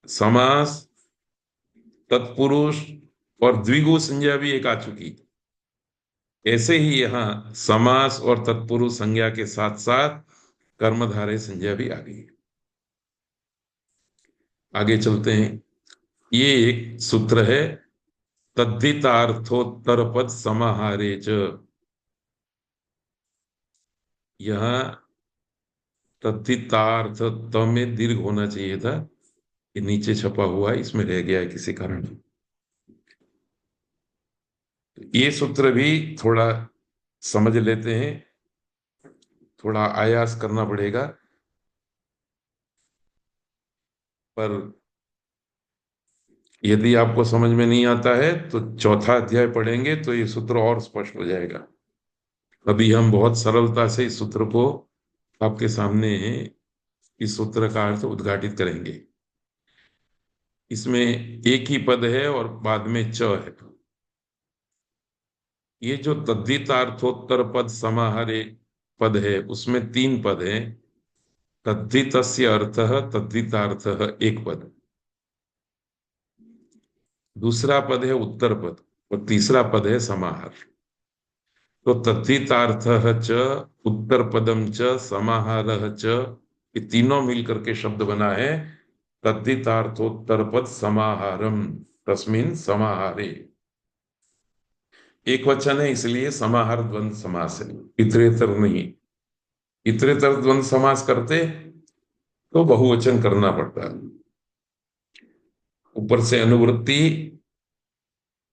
समास, तत्पुरुष, और द्विगु संज्ञा भी एक आ चुकी। ऐसे ही यहां समास और तत्पुरुष संज्ञा के साथ साथ कर्मधारय संज्ञा भी आ गई। आगे चलते हैं। ये एक सूत्र है, तद्धितार्थोत्तर पद समाहारे च। यहां तद्धितार्थ त में दीर्घ होना चाहिए था, ये नीचे छपा हुआ है, इसमें रह गया है किसी कारण। ये सूत्र भी थोड़ा समझ लेते हैं, थोड़ा आयास करना पड़ेगा, पर यदि आपको समझ में नहीं आता है तो चौथा अध्याय पढ़ेंगे तो ये सूत्र और स्पष्ट हो जाएगा। अभी हम बहुत सरलता से इस सूत्र को आपके सामने, इस सूत्र का अर्थ उद्घाटित करेंगे। इसमें एक ही पद है और बाद में च है। ये जो तद्धितार्थोत्तर पद समाहारे पद है, उसमें 3 पद हैं। तद्धितस्य अर्थः, तद्धितार्थः एक पद, दूसरा पद है उत्तर पद, और तीसरा पद है समाहार। तो तद्धितार्थः च, उत्तर पदम च, समाहारः च, ये तीनों मिलकर के शब्द बना है तद्धितार्थोत्तर पद समाहारम तस्मिन् समाहारे। एक वचन है, इसलिए समाहार द्वंद्व समास है, इतरेतर नहीं। इतरेतर द्वंद्व समास करते तो बहुवचन करना पड़ता है। ऊपर से अनुवृत्ति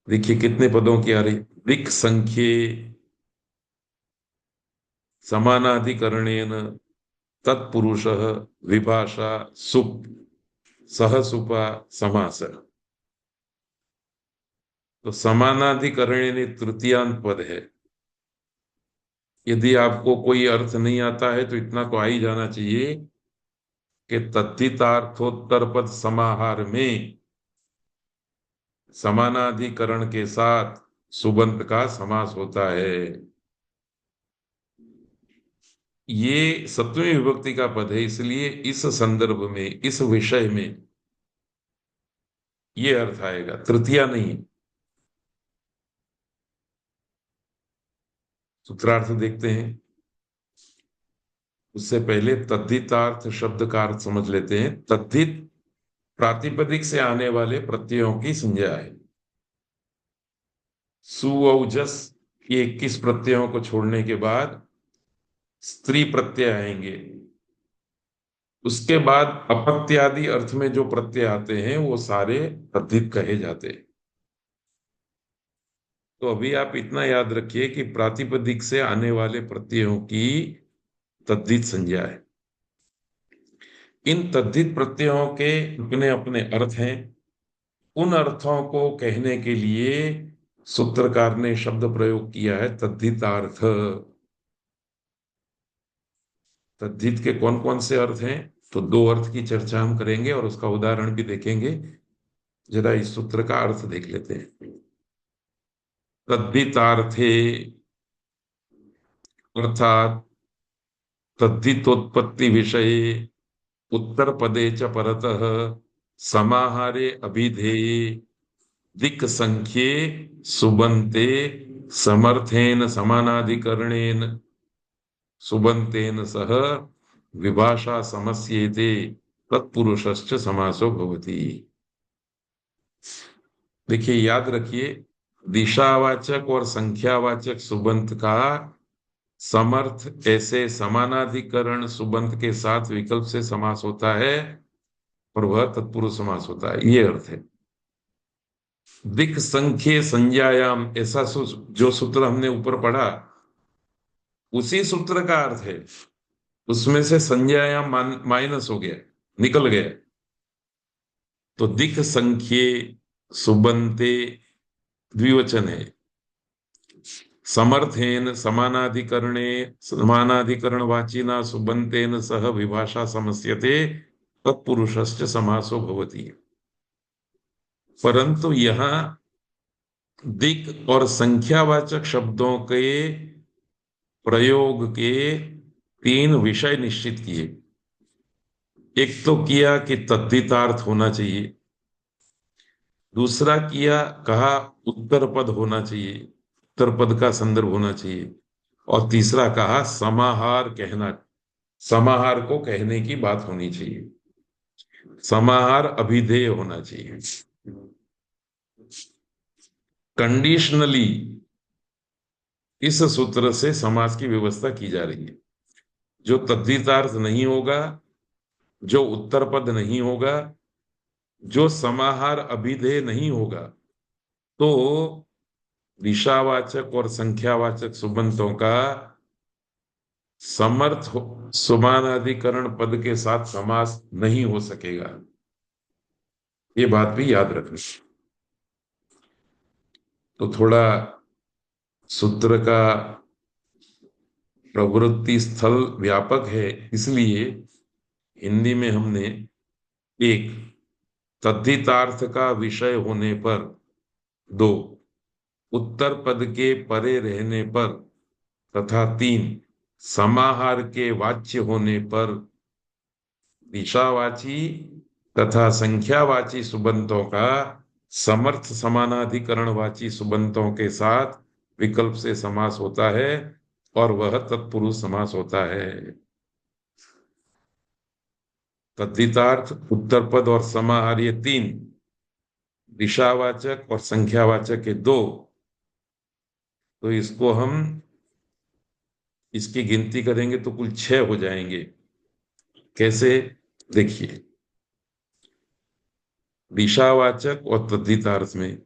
देखिए कितने पदों की आ रही, दिक् संख्ये समानाधिकरणेन तत्पुरुषः विभाषा सुप सह सुपा समास। तो समानाधिकरणेन तृतीयांत पद है। यदि आपको कोई अर्थ नहीं आता है तो इतना तो आ ही जाना चाहिए कि तद्धितार्थोत्तर पद समाहार में समानाधिकरण के साथ सुबंत का समास होता है। ये सप्तमी विभक्ति का पद है, इसलिए इस संदर्भ में, इस विषय में ये अर्थ आएगा, तृतीया नहीं। सूत्रार्थ देखते हैं। उससे पहले तद्धितार्थ शब्द का अर्थ समझ लेते हैं। तद्धित प्रातिपदिक से आने वाले प्रत्ययों की संज्ञा है। सु औ जस, ये 21 प्रत्ययों को छोड़ने के बाद स्त्री प्रत्यय आएंगे। उसके बाद अपत्यादि अर्थ में जो प्रत्यय आते हैं वो सारे तद्धित कहे जाते हैं। तो अभी आप इतना याद रखिए कि प्रातिपदिक से आने वाले प्रत्ययों की तद्धित संज्ञा है। इन तद्धित प्रत्ययों के अपने अपने अर्थ हैं। उन अर्थों को कहने के लिए सूत्रकार ने शब्द प्रयोग किया है तद्धितार्थ। तद्धित के कौन कौन से अर्थ हैं, तो दो अर्थ की चर्चा हम करेंगे और उसका उदाहरण भी देखेंगे। जरा इस सूत्र का अर्थ देख लेते हैं। तद्धितार्थे अर्थात तद्धितोत्पत्ति विषये उत्तर पदे च परतः समाहारे अभिधेये दिक् संख्ये सुबन्ते समर्थेन समानाधिकरणेन सुबन्तेन सह विभाषा समस्येते तत्पुरुषश्च समासो भवति। देखिए, याद रखिए, दिशावाचक और संख्यावाचक सुबंत का समर्थ ऐसे समानाधिकरण सुबंत के साथ विकल्प से समास होता है और वह तत्पुरुष समास होता है, ये अर्थ है। दिक् संख्ये संज्ञायाम, ऐसा जो सूत्र हमने ऊपर पढ़ा उसी सूत्र का अर्थ है। उसमें से संज्ञायाम माइनस हो गया, निकल गया। तो दिक् संख्ये सुबंते द्विवचन है। समर्थेन समानाधिकरणे समानाधिकरण वाचिना सुबंतेन सह विभाषा समस्यते तत्पुरुषश्च समासो भवति। परंतु यहां दिक् और संख्यावाचक शब्दों के प्रयोग के तीन विषय निश्चित किए। एक तो किया कि तद्धितार्थ होना चाहिए, दूसरा किया कहा उत्तर पद होना चाहिए, उत्तर पद का संदर्भ होना चाहिए, और तीसरा कहा समाहार कहना, समाहार को कहने की बात होनी चाहिए, समाहार अभिधेय होना चाहिए। कंडीशनली इस सूत्र से समास की व्यवस्था की जा रही है। जो तद्धितार्थ नहीं होगा, जो उत्तर पद नहीं होगा, जो समाहार अभिधेय नहीं होगा, तो दिशावाचक और संख्यावाचक सुबंतों का समर्थ समानाधिकरण पद के साथ समास नहीं हो सकेगा। ये बात भी याद रखना। तो थोड़ा सूत्र का प्रवृत्ति स्थल व्यापक है, इसलिए हिंदी में हमने एक, तद्धितार्थ का विषय होने पर, दो, उत्तर पद के परे रहने पर, तथा तीन, समाहार के वाच्य होने पर दिशावाची तथा संख्यावाची सुबंतों का समर्थ समानाधिकरणवाची सुबंतों के साथ विकल्प से समास होता है और वह तत्पुरुष समास होता है। तद्धितार्थ, उत्तर पद और समाहार, ये तीन, दिशावाचक और संख्यावाचक के दो। तो इसको हम इसकी गिनती करेंगे तो कुल 6 हो जाएंगे। कैसे, देखिए, दिशावाचक और तद्धितार्थ में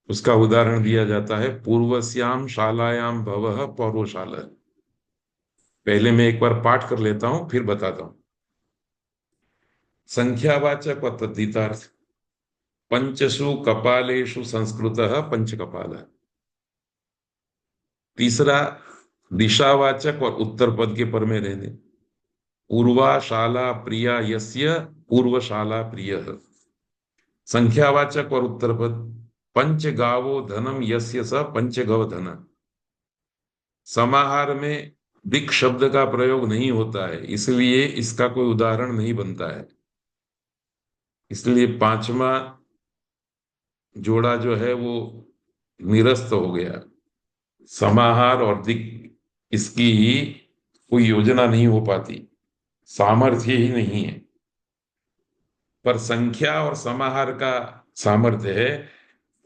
उसका उदाहरण दिया जाता है, पूर्वस्याम शालायाम भवः पौरोशाला। पहले मैं एक बार पाठ कर लेता हूं, फिर बताता हूं। संख्यावाचक और तद्धितार्थ, पंचसु कपालेषु संस्कृतः पंचकपाल। तीसरा, दिशावाचक और उत्तर पद के पर में रहने, पूर्वाशाला प्रिया यस्य पूर्वशाला प्रियः। संख्यावाचक और उत्तर पद, पंच गावो धनम यस्य स पंचगव धन। समाहार में दिक् शब्द का प्रयोग नहीं होता है, इसलिए इसका कोई उदाहरण नहीं बनता है। इसलिए पांचवा जोड़ा जो है वो निरस्त हो गया। समाहार और दिक्, इसकी कोई योजना नहीं हो पाती, सामर्थ्य ही नहीं है। पर संख्या और समाहार का सामर्थ्य है,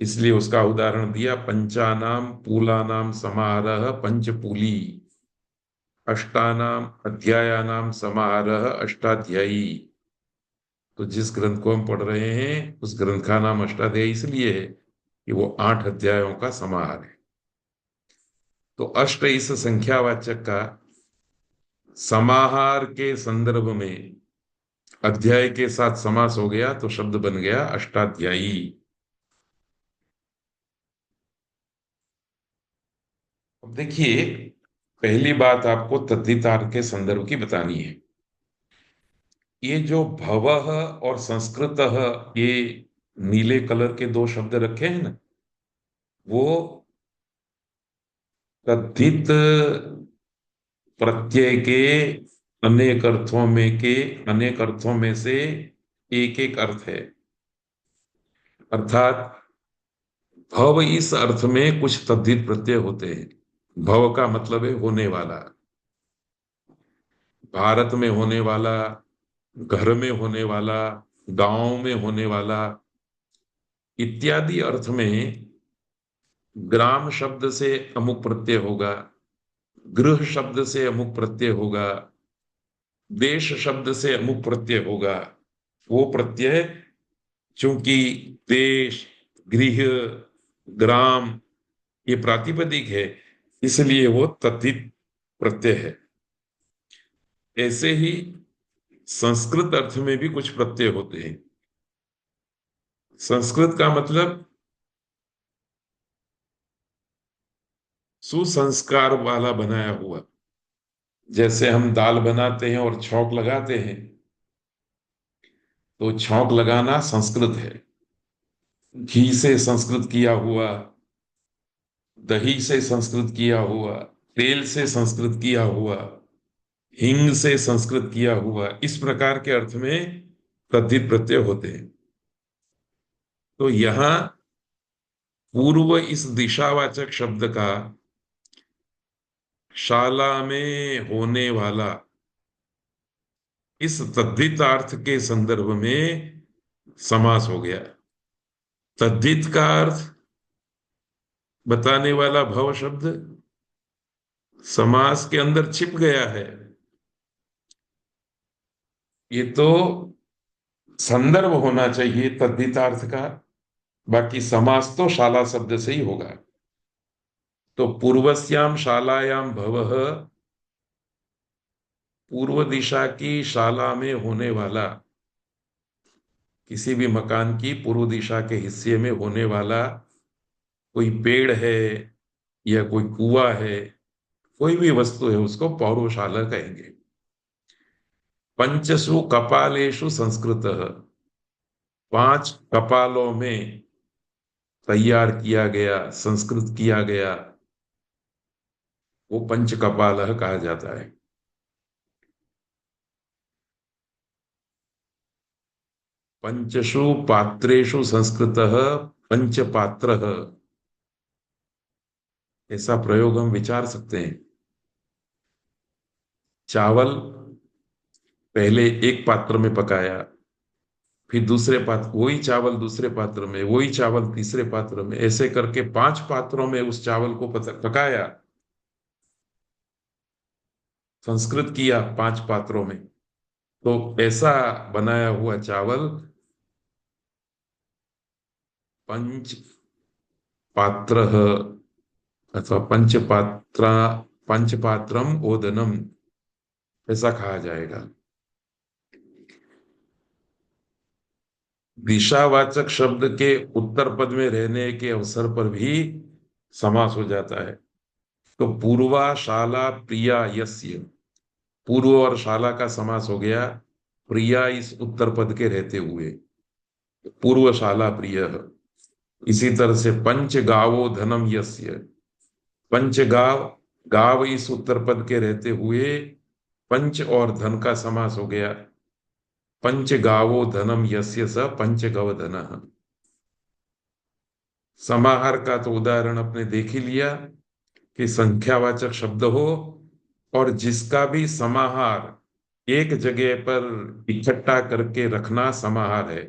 इसलिए उसका उदाहरण दिया, पंचानाम पूलानाम समाहारः पंचपूली, अष्टानाम अध्यायानाम समाहारः अष्टाध्यायी। तो जिस ग्रंथ को हम पढ़ रहे हैं उस ग्रंथ का नाम अष्टाध्यायी इसलिए है कि वो 8 अध्यायों का समाहार है। तो अष्ट इस संख्यावाचक का समाहार के संदर्भ में अध्याय के साथ समास हो गया तो शब्द बन गया अष्टाध्यायी। अब देखिए, पहली बात आपको तद्धितार्थ के संदर्भ की बतानी है। ये जो भवः और संस्कृतः, ये नीले कलर के दो शब्द रखे हैं ना, वो तद्धित प्रत्यय के अनेक अर्थों में से एक एक अर्थ है। अर्थात भव इस अर्थ में कुछ तद्धित प्रत्यय होते हैं। भव का मतलब है होने वाला, भारत में होने वाला, घर में होने वाला, गांव में होने वाला इत्यादि अर्थ में ग्राम शब्द से अमुक प्रत्यय होगा, गृह शब्द से अमुक प्रत्यय होगा, देश शब्द से अमुक प्रत्यय होगा। वो प्रत्यय चूंकि देश, गृह, ग्राम ये प्रातिपदिक है, इसलिए वो तद्धित प्रत्यय है। ऐसे ही संस्कृत अर्थ में भी कुछ प्रत्यय होते हैं। संस्कृत का मतलब सुसंस्कार वाला, बनाया हुआ। जैसे हम दाल बनाते हैं और छौंक लगाते हैं, तो छौंक लगाना संस्कृत है। घी से संस्कृत किया हुआ, दही से संस्कृत किया हुआ, तेल से संस्कृत किया हुआ, हिंग से संस्कृत किया हुआ, इस प्रकार के अर्थ में तद्धित प्रत्यय होते हैं। तो यहां पूर्व इस दिशावाचक शब्द का शाला में होने वाला, इस तद्धितार्थ के संदर्भ में समास हो गया। तद्धित का अर्थ बताने वाला भव शब्द समास के अंदर छिप गया है। ये तो संदर्भ होना चाहिए तद्धितार्थ का, बाकी समास तो शाला शब्द से ही होगा। तो पूर्वस्याम शालायाम भवः, पूर्व दिशा की शाला में होने वाला, किसी भी मकान की पूर्व दिशा के हिस्से में होने वाला कोई पेड़ है या कोई कुआं है, कोई भी वस्तु है, उसको पौरुषाला कहेंगे। पंचसु कपालेषु संस्कृतः, 5 कपालों में तैयार किया गया, संस्कृत किया गया, वो पंच कपालः कहा जाता है। पंचसु पात्रेषु संस्कृतः पंच पात्रः, ऐसा प्रयोग हम विचार सकते हैं। चावल पहले एक पात्र में पकाया, फिर दूसरे पात्र, वही चावल दूसरे पात्र में, वही चावल तीसरे पात्र में, ऐसे करके 5 पात्रों में उस चावल को पकाया, संस्कृत किया 5 पात्रों में। तो ऐसा बनाया हुआ चावल पंच पात्र अथवा पंचपात्रा, पंचपात्रम ओदनम, ऐसा कहा जाएगा। दिशावाचक शब्द के उत्तर पद में रहने के अवसर पर भी समास हो जाता है। तो पूर्वा शाला प्रिया यस्य, पूर्व और शाला का समास हो गया प्रिया इस उत्तर पद के रहते हुए, पूर्व शाला प्रिय। इसी तरह से पंच गावो धनम यस्य, पंच गाव, गाव इस उत्तर पद के रहते हुए पंच और धन का समास हो गया, पंच गावो धनम यस्य स पंच गव धनः। समाहार का तो उदाहरण अपने देख ही लिया कि संख्यावाचक शब्द हो और जिसका भी समाहार एक जगह पर इकट्ठा करके रखना समाहार है।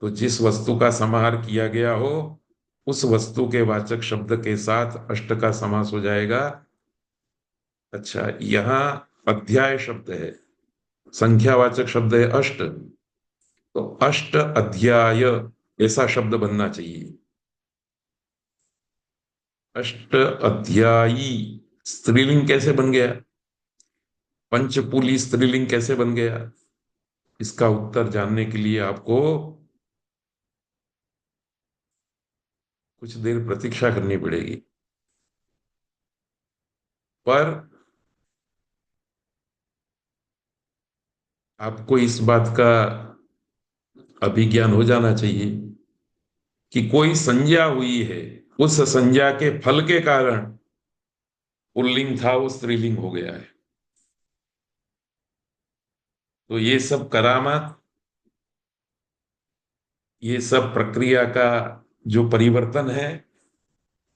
तो जिस वस्तु का समाहार किया गया हो उस वस्तु के वाचक शब्द के साथ अष्ट का समास हो जाएगा। अच्छा, यहाँ अध्याय शब्द है, संख्यावाचक शब्द है अष्ट, तो अष्ट अध्याय ऐसा शब्द बनना चाहिए। अष्ट अध्यायी स्त्रीलिंग कैसे बन गया? पंचपुली स्त्रीलिंग कैसे बन गया? इसका उत्तर जानने के लिए आपको कुछ देर प्रतीक्षा करनी पड़ेगी। पर आपको इस बात का अभिज्ञान हो जाना चाहिए कि कोई संज्ञा हुई है, उस संज्ञा के फल के कारण पुल्लिंग था वो स्त्रीलिंग हो गया है। तो ये सब करामात, ये सब प्रक्रिया का जो परिवर्तन है,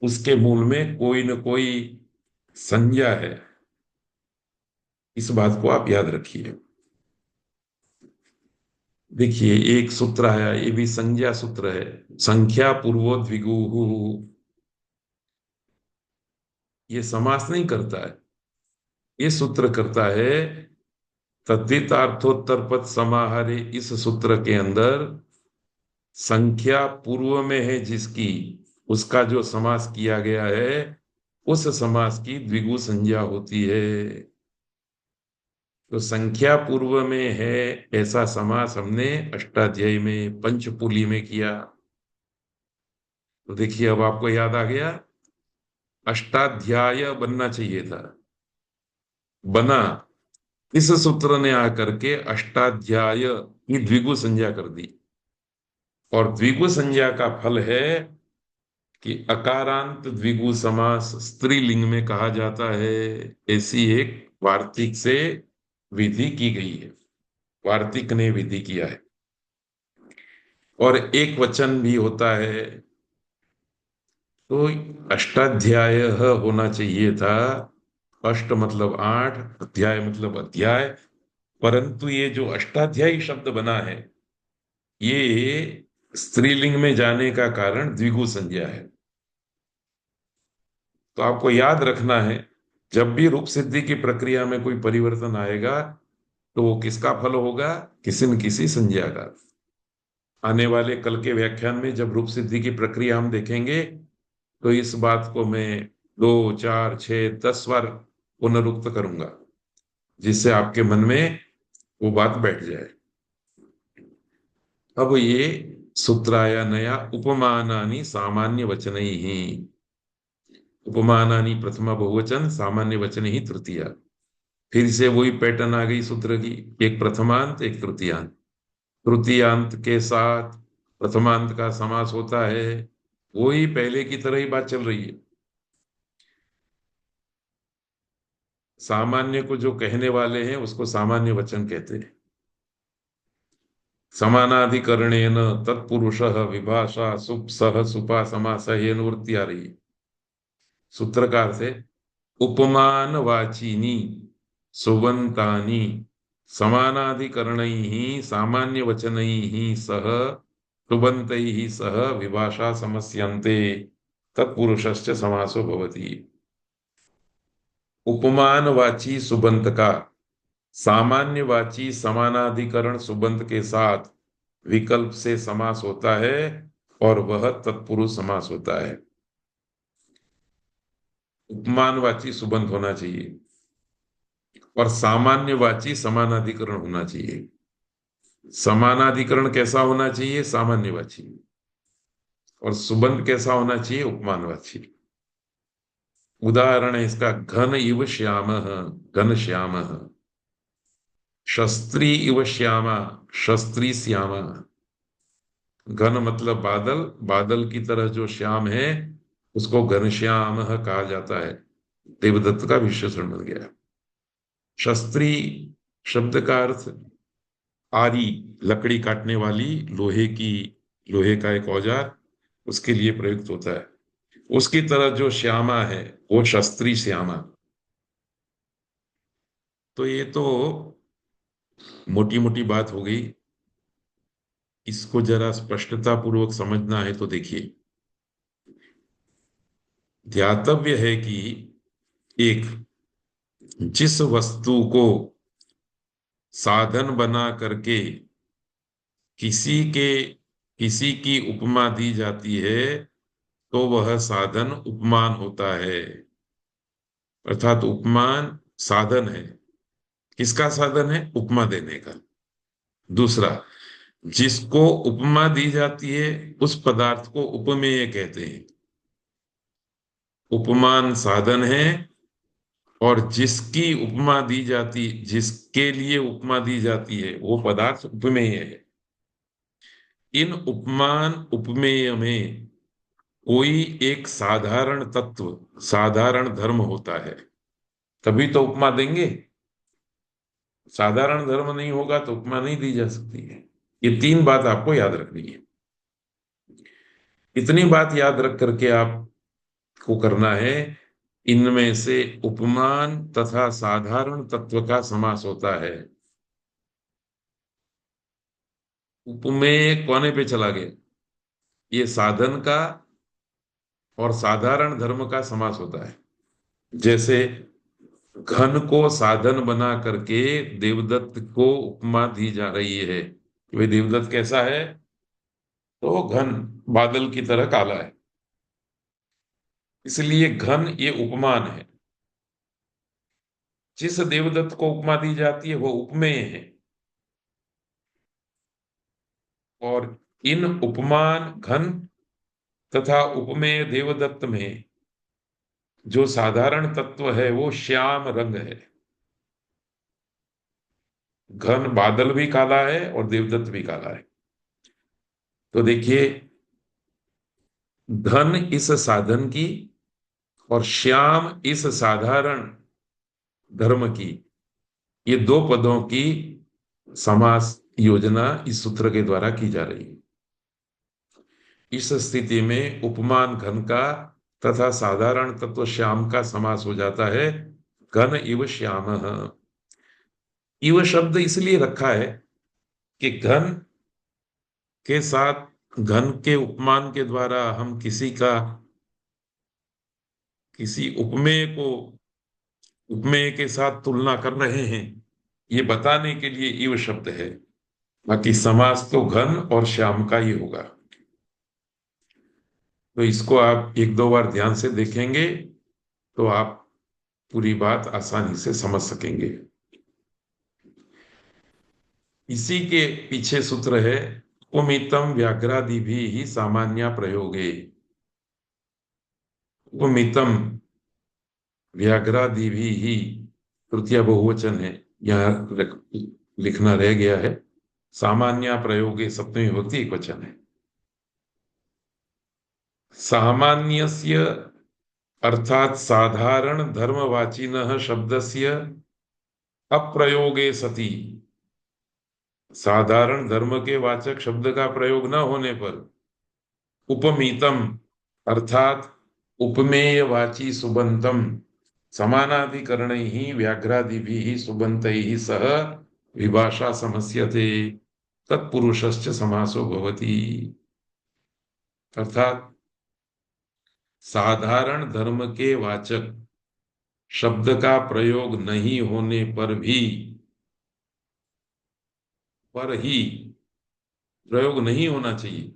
उसके मूल में कोई न कोई संज्ञा है। इस बात को आप याद रखिए। देखिए, एक सूत्र आया, ये भी संज्ञा सूत्र है, संख्या पूर्वो द्विगुहु। ये समास नहीं करता है, ये सूत्र करता है तद्धितार्थोत्तर पद समाहारे। इस सूत्र के अंदर संख्या पूर्व में है जिसकी, उसका जो समास किया गया है उस समास की द्विगु संज्ञा होती है। तो संख्या पूर्व में है ऐसा समास हमने अष्टाध्यायी में पंचपुली में किया। तो देखिए, अब आपको याद आ गया, अष्टाध्याय बनना चाहिए था, बना। इस सूत्र ने आकर के अष्टाध्याय की द्विगु संज्ञा कर दी। और द्विगु संज्ञा का फल है कि अकारांत द्विगु समास स्त्रीलिंग में कहा जाता है। ऐसी एक वार्तिक से विधि की गई है, वार्तिक ने विधि किया है। और एक वचन भी होता है, तो अष्टाध्याय होना चाहिए था। अष्ट मतलब आठ, अध्याय मतलब अध्याय। परंतु ये जो अष्टाध्यायी शब्द बना है, ये स्त्रीलिंग में जाने का कारण द्विगु संज्ञा है। तो आपको याद रखना है, जब भी रूप सिद्धि की प्रक्रिया में कोई परिवर्तन आएगा तो वो किसका फल होगा? किसी न किसी संज्ञा का। आने वाले कल के व्याख्यान में जब रूप सिद्धि की प्रक्रिया हम देखेंगे तो इस बात को मैं 2 4 6 10 बार पुनरुक्त करूंगा, जिससे आपके मन में वो बात बैठ जाए। अब ये सूत्र आया नया, उपमानानि सामान्य वचन ही। उपमानानि प्रथमा बहुवचन, सामान्य वचन ही तृतीया। फिर से वही पैटर्न आ गई सूत्र की, एक प्रथमांत एक तृतीयांत। तृतीयांत के साथ प्रथमांत का समास होता है। वही पहले की तरह ही बात चल रही है। सामान्य को जो कहने वाले हैं उसको सामान्य वचन कहते हैं। समानाधिकरणेन तत्पुरुषः विभाषा सुप सह सुपा समास, ये निवृत्ति आ रही है। सूत्रकार से उपमान वाचिनी सुबंतानी समानाधिकरणैः सामान्य वचनैः सह सुबन्तैः सह विभाषा समस्यन्ते तत्पुरुषश्च समासो भवति। उपमानवाची सुबंत का सामान्यवाची समानाधिकरण सुबंत के साथ विकल्प से समास होता है और वह तत्पुरुष समास होता है। उपमानवाची सुबंत होना चाहिए और सामान्यवाची समानाधिकरण होना चाहिए। समानाधिकरण कैसा होना चाहिए? सामान्यवाची। और सुबंत कैसा होना चाहिए? उपमानवाची। उदाहरण है इसका, घन इव श्याम, घन श्याम। शस्त्री इव श्यामा, शस्त्री श्यामा। घन मतलब बादल, बादल की तरह जो श्याम है उसको घनश्याम कहा जाता है। देवदत्त का विशेषण बन गया। शस्त्री शब्द का अर्थ आरी, लकड़ी काटने वाली लोहे की, लोहे का एक औजार, उसके लिए प्रयुक्त होता है। उसकी तरह जो श्यामा है वो शस्त्री श्यामा। तो ये तो मोटी मोटी बात हो गई। इसको जरा स्पष्टता पूर्वक समझना है तो देखिए, ध्यातव्य है कि एक, जिस वस्तु को साधन बना करके किसी के किसी की उपमा दी जाती है, तो वह साधन उपमान होता है। अर्थात उपमान साधन है। किसका साधन है? उपमा देने का। दूसरा, जिसको उपमा दी जाती है उस पदार्थ को उपमेय कहते हैं। उपमान साधन है, और जिसकी उपमा दी जाती जिसके लिए उपमा दी जाती है वो पदार्थ उपमेय है। इन उपमान उपमेय में कोई एक साधारण तत्व, साधारण धर्म होता है, तभी तो उपमा देंगे। साधारण धर्म नहीं होगा तो उपमा नहीं दी जा सकती है। ये तीन बात आपको याद रखनी है। इतनी बात याद रख करके आपको करना है, इनमें से उपमान तथा साधारण तत्व का समास होता है। उपमेय कोने पे चला गया, ये साधन का और साधारण धर्म का समास होता है। जैसे घन को साधन बना करके देवदत्त को उपमा दी जा रही है कि भाई देवदत्त कैसा है? तो घन, बादल की तरह काला है। इसलिए घन ये उपमान है। जिस देवदत्त को उपमा दी जाती है वो उपमेय है। और इन उपमान घन तथा उपमेय देवदत्त में जो साधारण तत्व है वो श्याम रंग है। घन बादल भी काला है और देवदत्त भी काला है। तो देखिए, धन इस साधन की और श्याम इस साधारण धर्म की, ये दो पदों की समास योजना इस सूत्र के द्वारा की जा रही है। इस स्थिति में उपमान घन का तथा साधारण तत्व श्याम का समास हो जाता है, घन इव श्याम। इव शब्द इसलिए रखा है कि घन के साथ, घन के उपमान के द्वारा हम किसी उपमेय को उपमेय के साथ तुलना कर रहे हैं, ये बताने के लिए इव शब्द है। बाकी समास तो घन और श्याम का ही होगा। तो इसको आप एक दो बार ध्यान से देखेंगे तो आप पूरी बात आसानी से समझ सकेंगे। इसी के पीछे सूत्र है, उपमितम व्याघ्रादि भी ही सामान्य प्रयोगे। उपमितम व्याघ्रादि भी ही तृतीय बहुवचन है, यहाँ लिखना रह गया है। सामान्य प्रयोगे सप्तमी विभक्ति एक वचन है। सामान्यस्य अर्थात साधारण धर्मवाचिनः शब्दस्य अप्रयोगे सति, साधारण धर्म के वाचक शब्द का प्रयोग न होने पर उपमीतम अर्थात उपमेयवाची सुबंतम समानाधिकरण ही व्याघ्रादिभिः ही सुबंत ही सह विभाषा समस्यते तत्पुरुषश्च समासो भवति। अर्थात साधारण धर्म के वाचक शब्द का प्रयोग नहीं होने पर ही प्रयोग नहीं होना चाहिए,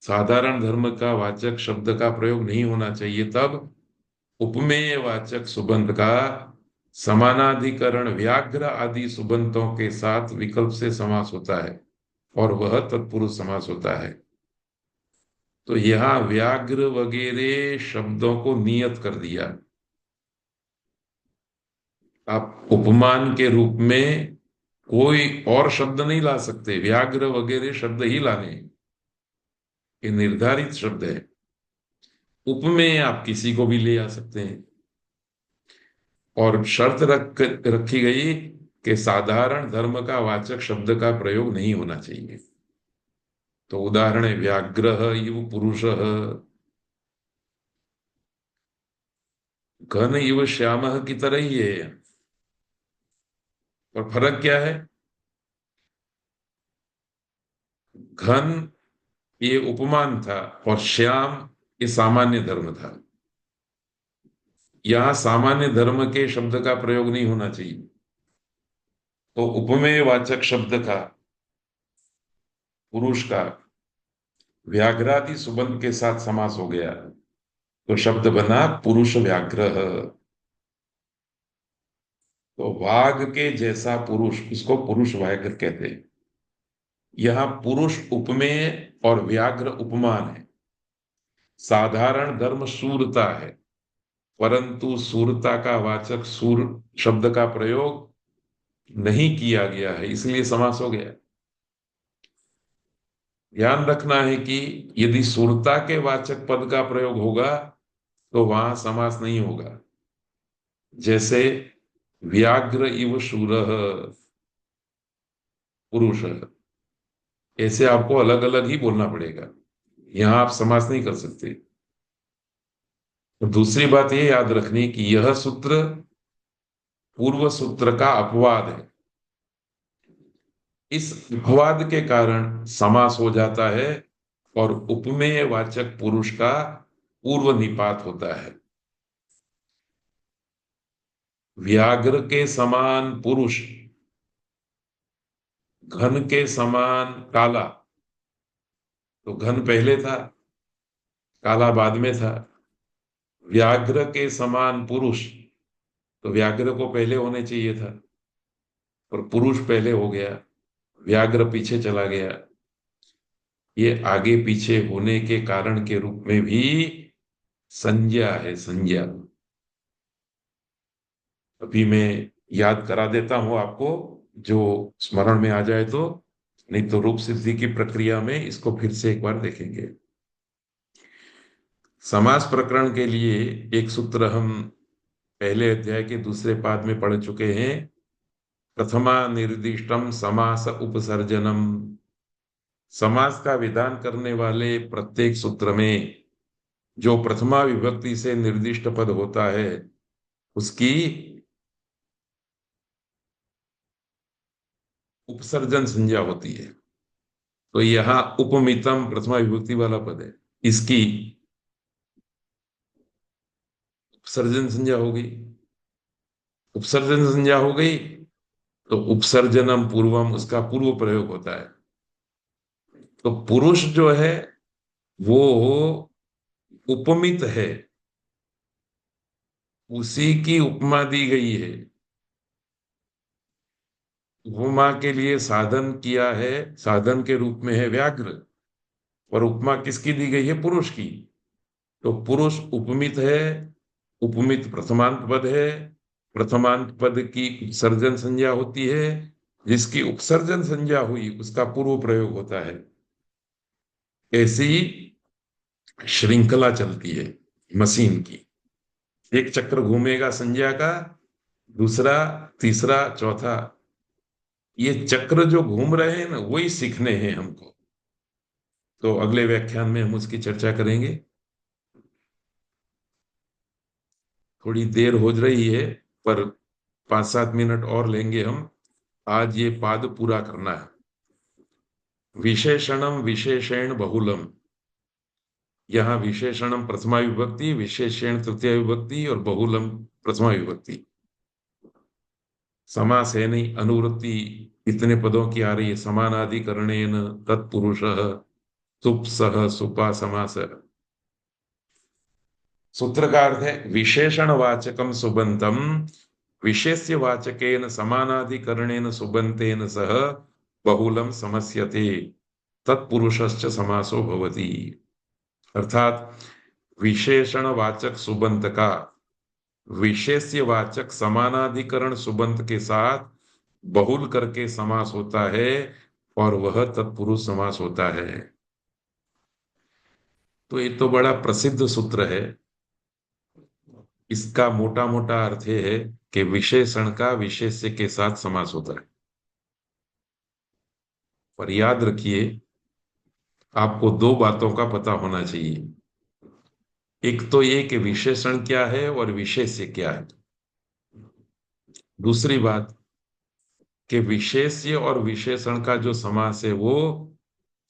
साधारण धर्म का वाचक शब्द का प्रयोग नहीं होना चाहिए, तब उपमेय वाचक सुबंत का समानाधिकरण व्याघ्र आदि सुबंतों के साथ विकल्प से समास होता है और वह तत्पुरुष समास होता है। तो यहां व्याघ्र वगैरह शब्दों को नियत कर दिया। आप उपमान के रूप में कोई और शब्द नहीं ला सकते, व्याघ्र वगैरह शब्द ही लाने हैं। ये निर्धारित शब्द है। उपमेय आप किसी को भी ले आ सकते हैं। और शर्त रखी गई कि साधारण धर्म का वाचक शब्द का प्रयोग नहीं होना चाहिए। तो उदाहरण है व्याघ्र इव पुरुष, घन इव श्याम की तरह ही है। और फर्क क्या है? घन ये उपमान था और श्याम ये सामान्य धर्म था। यहां सामान्य धर्म के शब्द का प्रयोग नहीं होना चाहिए। तो उपमेय वाचक शब्द का, पुरुष का, व्याघ्रादि सुबंत के साथ समास हो गया, तो शब्द बना पुरुष व्याघ्र। तो वाघ के जैसा पुरुष, उसको पुरुष व्याघ्र कहते हैं। यहां पुरुष उपमेय और व्याघ्र उपमान है। साधारण धर्म शूरता है, परंतु शूरता का वाचक सूर शब्द का प्रयोग नहीं किया गया है, इसलिए समास हो गया। ध्यान रखना है कि यदि शूरता के वाचक पद का प्रयोग होगा तो वहां समास नहीं होगा। जैसे व्याघ्र इव शूरः पुरुष, ऐसे आपको अलग अलग ही बोलना पड़ेगा, यहां आप समास नहीं कर सकते। तो दूसरी बात यह याद रखनी कि यह सूत्र पूर्व सूत्र का अपवाद है। इस अपवाद के कारण समास हो जाता है और उपमेय वाचक पुरुष का पूर्व निपात होता है। व्याघ्र के समान पुरुष, घन के समान काला। तो घन पहले था, काला बाद में था। व्याघ्र के समान पुरुष, तो व्याघ्र को पहले होने चाहिए था, और पुरुष पहले हो गया, व्याघ्र पीछे चला गया। ये आगे पीछे होने के कारण के रूप में भी संज्ञा है, संज्ञा। अभी मैं याद करा देता हूं आपको, जो स्मरण में आ जाए तो, नहीं तो रूप सिद्धि की प्रक्रिया में इसको फिर से एक बार देखेंगे। समास प्रकरण के लिए एक सूत्र हम पहले अध्याय के दूसरे पाद में पढ़ चुके हैं। प्रथमा निर्दिष्टम समास उपसर्जनम। समास का विधान करने वाले प्रत्येक सूत्र में जो प्रथमा विभक्ति से निर्दिष्ट पद होता है उसकी उपसर्जन संज्ञा होती है। तो यहां उपमितम प्रथमा विभक्ति वाला पद है, इसकी उपसर्जन संज्ञा हो गई। उपसर्जन संज्ञा हो गई तो उपसर्जनम पूर्वम, उसका पूर्व प्रयोग होता है। तो पुरुष जो है वो उपमित है, उसी की उपमा दी गई है। उपमा के लिए साधन किया है, साधन के रूप में है व्याघ्र, और उपमा किसकी दी गई है? पुरुष की। तो पुरुष उपमित है, उपमित प्रथमांत पद है, प्रथमांत पद की उपसर्जन संज्ञा होती है, जिसकी उपसर्जन संज्ञा हुई उसका पूर्व प्रयोग होता है। ऐसी श्रृंखला चलती है मशीन की। एक चक्र घूमेगा संज्ञा का, दूसरा, तीसरा, चौथा, ये चक्र जो घूम रहे हैं ना, वही सीखने हैं हमको। तो अगले व्याख्यान में हम उसकी चर्चा करेंगे। थोड़ी देर हो रही है, पर 5-7 मिनट और लेंगे हम। आज ये पाद पूरा करना है। विशेषणम विशेषण बहुलम। यहाँ विशेषणम प्रथमा विभक्ति, विशेषण तृतीय विभक्ति और बहुलम प्रथमा विभक्ति। समास है नहीं, अनुवृत्ति इतने पदों की आ रही है। समानाधिकरणेन तत्पुरुषः सुप्सः सुपा समास। सूत्र का अर्थ है विशेषण वाचकम सुबंतम विशेष्य वाचकेन समानाधिकरणेन सुबंतेन सह बहुलम समस्यते तत्पुरुषश्च समासो भवति। अर्थात विशेषण वाचक सुबंत का विशेष्य वाचक समानाधिकरण सुबंत के साथ बहुल करके समास होता है, और वह तत्पुरुष समास होता है। तो ये तो बड़ा प्रसिद्ध सूत्र है। इसका मोटा मोटा अर्थ है कि विशेषण का विशेष्य के साथ समास होता है। पर याद रखिए, आपको दो बातों का पता होना चाहिए। एक तो ये कि विशेषण क्या है और विशेष्य क्या है। दूसरी बात, कि विशेष्य और विशेषण का जो समास है वो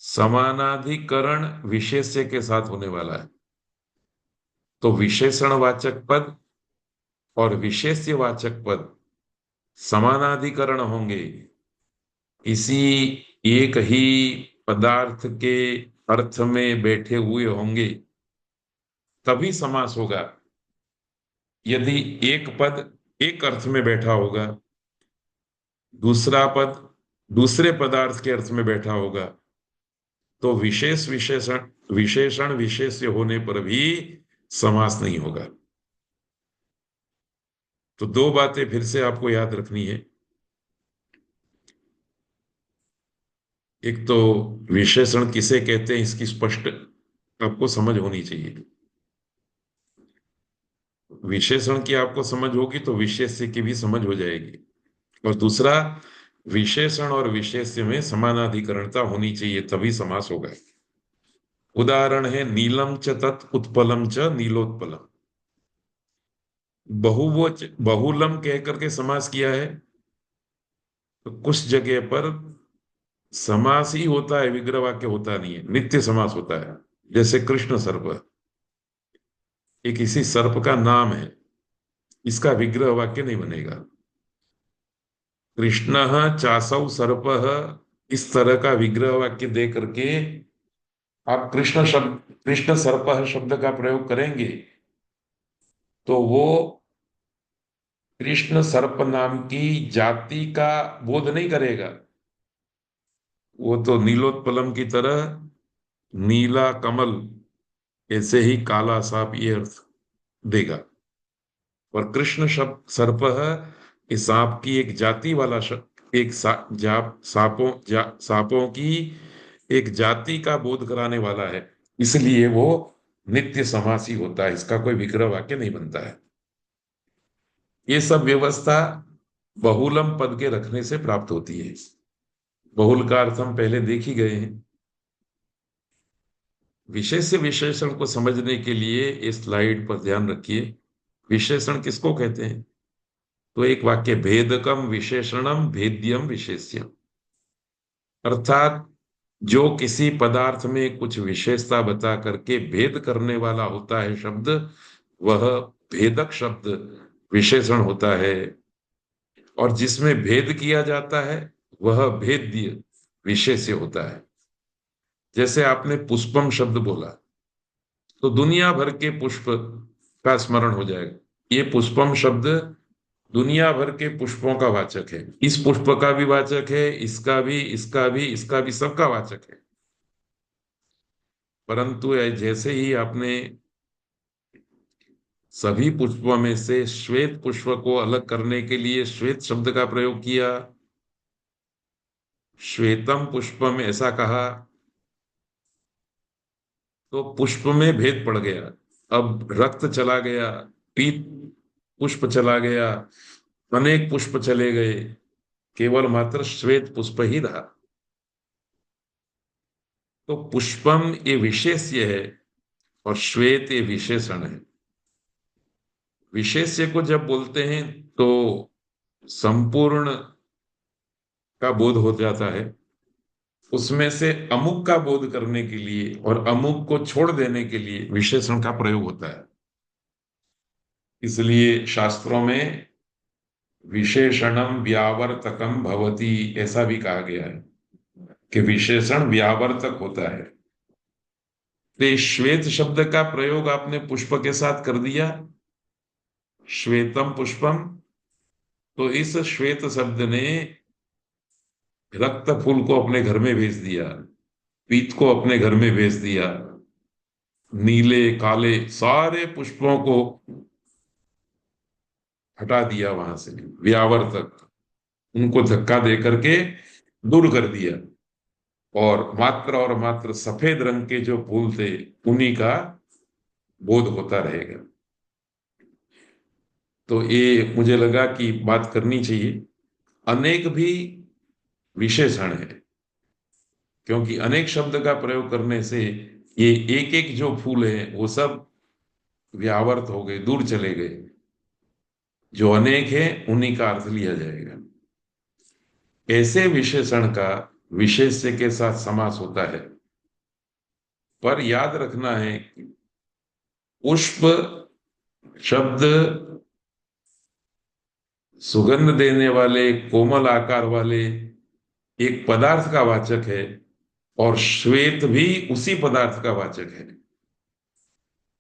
समानाधिकरण विशेष्य के साथ होने वाला है। तो विशेषणवाचक पद और विशेष्यवाचक पद समानाधिकरण होंगे, इसी एक ही पदार्थ के अर्थ में बैठे हुए होंगे, तभी समास होगा। यदि एक पद एक अर्थ में बैठा होगा, दूसरा पद दूसरे पदार्थ के अर्थ में बैठा होगा, तो विशेष विशेषण विशेषण विशेष्य होने पर भी समास नहीं होगा। तो दो बातें फिर से आपको याद रखनी है। एक तो विशेषण किसे कहते हैं इसकी स्पष्ट आपको समझ होनी चाहिए। विशेषण की आपको समझ होगी तो विशेष्य की भी समझ हो जाएगी। और दूसरा, विशेषण और विशेष्य में समानाधिकरणता होनी चाहिए, तभी समास होगा। उदाहरण है नीलम च तत् उत्पलम च नीलोत्पलम। बहुवच बहुलम कह करके समास किया है, तो कुछ जगह पर समास ही होता है, विग्रह वाक्य होता नहीं है, नित्य समास होता है। जैसे कृष्ण सर्प, ये किसी सर्प का नाम है, इसका विग्रह वाक्य नहीं बनेगा। कृष्ण चासौ सर्प, इस तरह का विग्रह वाक्य दे करके आप कृष्ण सर्प शब्द का प्रयोग करेंगे तो वो कृष्ण सर्प नाम की जाति का बोध नहीं करेगा। वो तो नीलोत्पलम की तरह नीला कमल, ऐसे ही काला सांप, ये अर्थ देगा। और कृष्ण शब्द सर्प इस सांप की एक जाति वाला शब्द, एक सांपों की एक जाति का बोध कराने वाला है, इसलिए वो नित्य समासी होता है, इसका कोई विग्रह वाक्य नहीं बनता है। ये सब व्यवस्था बहुलम पद के रखने से प्राप्त होती है। बहुल का अर्थ हम पहले देख ही गए हैं। विशेष्य विशेषण को समझने के लिए इस स्लाइड पर ध्यान रखिए। विशेषण किसको कहते हैं? तो एक वाक्य, भेदकम विशेषणम भेद्यम विशेष्यम, अर्थात जो किसी पदार्थ में कुछ विशेषता बता करके भेद करने वाला होता है शब्द, वह भेदक शब्द विशेषण होता है। और जिसमें भेद किया जाता है वह भेद्य विशेष्य होता है। जैसे आपने पुष्पम शब्द बोला तो दुनिया भर के पुष्प का स्मरण हो जाएगा। ये पुष्पम शब्द दुनिया भर के पुष्पों का वाचक है, इस पुष्प का भी वाचक है, इसका भी, इसका भी, इसका भी, सबका वाचक है। परंतु जैसे ही आपने सभी पुष्पों में से श्वेत पुष्प को अलग करने के लिए श्वेत शब्द का प्रयोग किया, श्वेतम पुष्पम ऐसा कहा, तो पुष्प में भेद पड़ गया। अब रक्त चला गया, पीत पुष्प चला गया, अनेक पुष्प चले गए, केवल मात्र श्वेत पुष्प ही रहा। तो पुष्पम ये विशेष्य है और श्वेत ये विशेषण है। विशेष्य को जब बोलते हैं तो संपूर्ण का बोध हो जाता है, उसमें से अमुक का बोध करने के लिए और अमुक को छोड़ देने के लिए विशेषण का प्रयोग होता है। इसलिए शास्त्रों में विशेषणम व्यावर्तकम भवति ऐसा भी कहा गया है कि विशेषण व्यावर्तक होता है। तो इस श्वेत शब्द का प्रयोग आपने पुष्प के साथ कर दिया, श्वेतम पुष्पम, तो इस श्वेत शब्द ने रक्त फूल को अपने घर में भेज दिया, पीत को अपने घर में भेज दिया, नीले काले सारे पुष्पों को हटा दिया वहां से, व्यावर्तक, उनको धक्का दे करके दूर कर दिया। और मात्र सफेद रंग के जो फूल थे उन्हीं का बोध होता रहेगा। तो ये मुझे लगा कि बात करनी चाहिए। अनेक भी विशेषण है, क्योंकि अनेक शब्द का प्रयोग करने से ये एक एक जो फूल है वो सब व्यावर्त हो गए, दूर चले गए। जो अनेक है उन्हीं का अर्थ लिया जाएगा। ऐसे विशेषण का विशेष्य के साथ समास होता है। पर याद रखना है कि पुष्प शब्द सुगंध देने वाले, कोमल आकार वाले एक पदार्थ का वाचक है, और श्वेत भी उसी पदार्थ का वाचक है,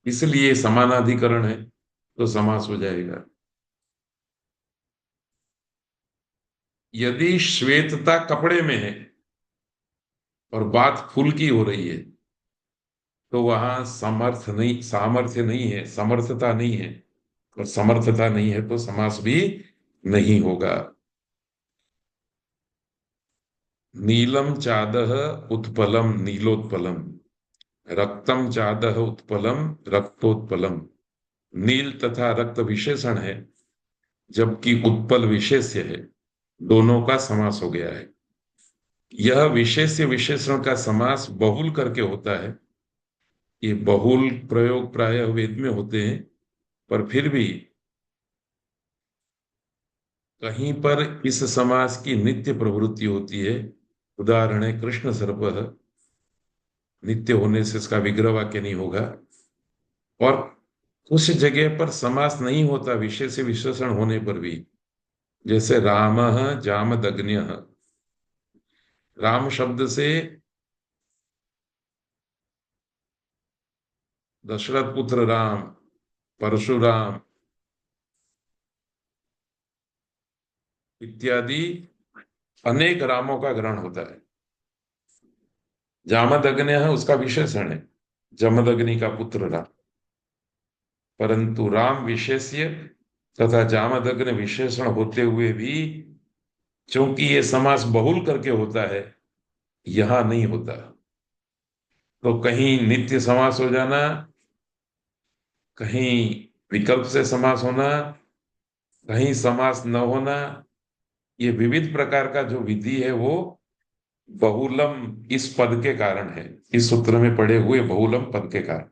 इसलिए समानाधिकरण है, तो समास हो जाएगा। यदि श्वेतता कपड़े में है और बात फूल की हो रही है, तो वहां सामर्थ्य नहीं है, समर्थता नहीं है, और समर्थता नहीं है तो समास भी नहीं होगा। नीलम चादह उत्पलम नीलोत्पलम, रक्तम चादह उत्पलम रक्तोत्पलम। नील तथा रक्त विशेषण है, जबकि उत्पल विशेष्य है। दोनों का समास हो गया है। यह विशेष्य विशेषण का समास बहुल करके होता है। ये बहुल प्रयोग प्रायः वेद में होते हैं, पर फिर भी कहीं पर इस समास की नित्य प्रवृत्ति होती है। उदाहरण है कृष्ण सर्पः, नित्य होने से इसका विग्रह वाक्य नहीं होगा। और कुछ जगह पर समास नहीं होता विशेष विशेषण होने पर भी, जैसे रामः जामदग्न्यः। राम शब्द से दशरथ पुत्र राम, परशुराम इत्यादि अनेक रामों का ग्रहण होता है। जामदग्नि है उसका विशेषण है, जमदग्नि का पुत्र राम। परंतु राम विशेष्य तथा जामदग्नि विशेषण होते हुए भी, चूंकि ये समास बहुल करके होता है, यहां नहीं होता। तो कहीं नित्य समास हो जाना, कहीं विकल्प से समास होना, कहीं समास न होना, ये विविध प्रकार का जो विधि है वो बहुलम इस पद के कारण है, इस सूत्र में पड़े हुए बहुलम पद के कारण।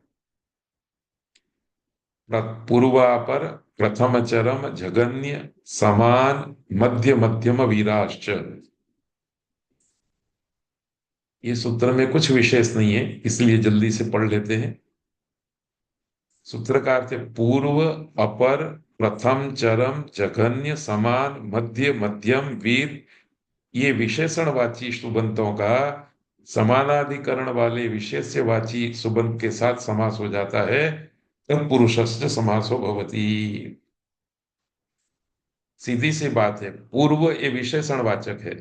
पूर्वापर प्रथम चरम जघन्य समान मध्य मध्यम वीराश्च। ये सूत्र में कुछ विशेष नहीं है, इसलिए जल्दी से पढ़ लेते हैं। सूत्र का अर्थ है पूर्व, अपर, प्रथम, चरम, जघन्य, समान, मध्य, मध्यम, वीर। ये विशेषणवाची सुबंतों का समानाधिकरण वाले विशेष्यवाची सुबंत के साथ समास हो जाता है, तब पुरुषस्य समासो भवति। सीधी सी बात है, पूर्व ये विशेषणवाचक है,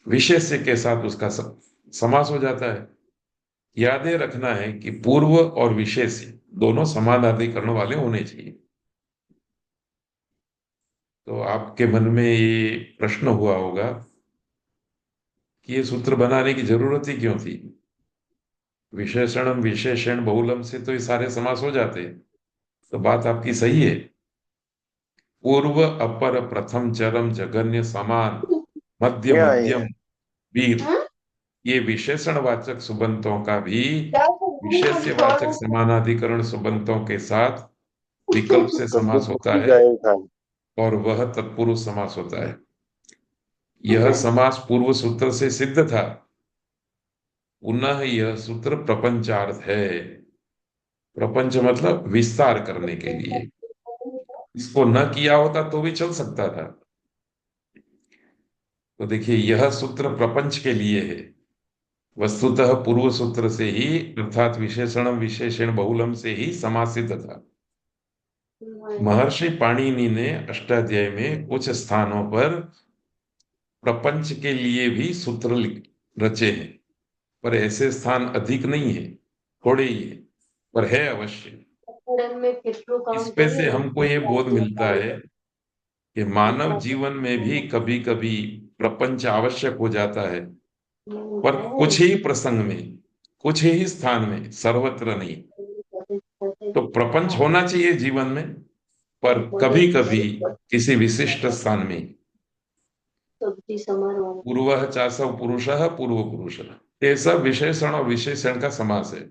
विशेष्य के साथ उसका समास हो जाता है। यादें रखना है कि पूर्व और विशेष्य दोनों समानाधिकरण वाले होने चाहिए। तो आपके मन में ये प्रश्न हुआ होगा कि ये सूत्र बनाने की जरूरत ही क्यों थी? विशेषणम विशेषण बहुलम से तो ये सारे समास हो जाते हैं। तो बात आपकी सही है। पूर्व, अपर, प्रथम, चरम, जघन्य, समान, मध्य, ये आई मध्यम, है। वीर, ये विशेषणवाचक सुबंतों का भी विशेष्यवाचक समानाधिकरण सुबंतों के साथ विकल्प से कद्दू समास होता की है, गाय खाई। और वह तत्पुरुष समास होता है। यह समास पूर्व सूत्र से सिद्ध था। पुनः यह सूत्र प्रपंचार्थ है। प्रपंच मतलब विस्तार करने के लिए। इसको न किया होता तो भी चल सकता था। तो देखिए, यह सूत्र प्रपंच के लिए है। वस्तुतः पूर्व सूत्र से ही, अर्थात विशेषणम विशेषण बहुलम से ही समासित था। महर्षि पाणिनि ने अष्टाध्यायी में कुछ स्थानों पर प्रपंच के लिए भी सूत्र रचे हैं, पर ऐसे स्थान अधिक नहीं है, थोड़े ही है, पर है अवश्य। इसमें से हमको ये बोध मिलता है कि मानव जीवन में भी कभी कभी प्रपंच आवश्यक हो जाता है, पर कुछ ही प्रसंग में, कुछ ही स्थान में, सर्वत्र नहीं। तो प्रपंच होना चाहिए जीवन में, पर कभी कभी किसी विशिष्ट स्थान में। पूर्व चासव पुरुषः पूर्व पुरुष, ये सब विशेषण और विशेषण का समास है।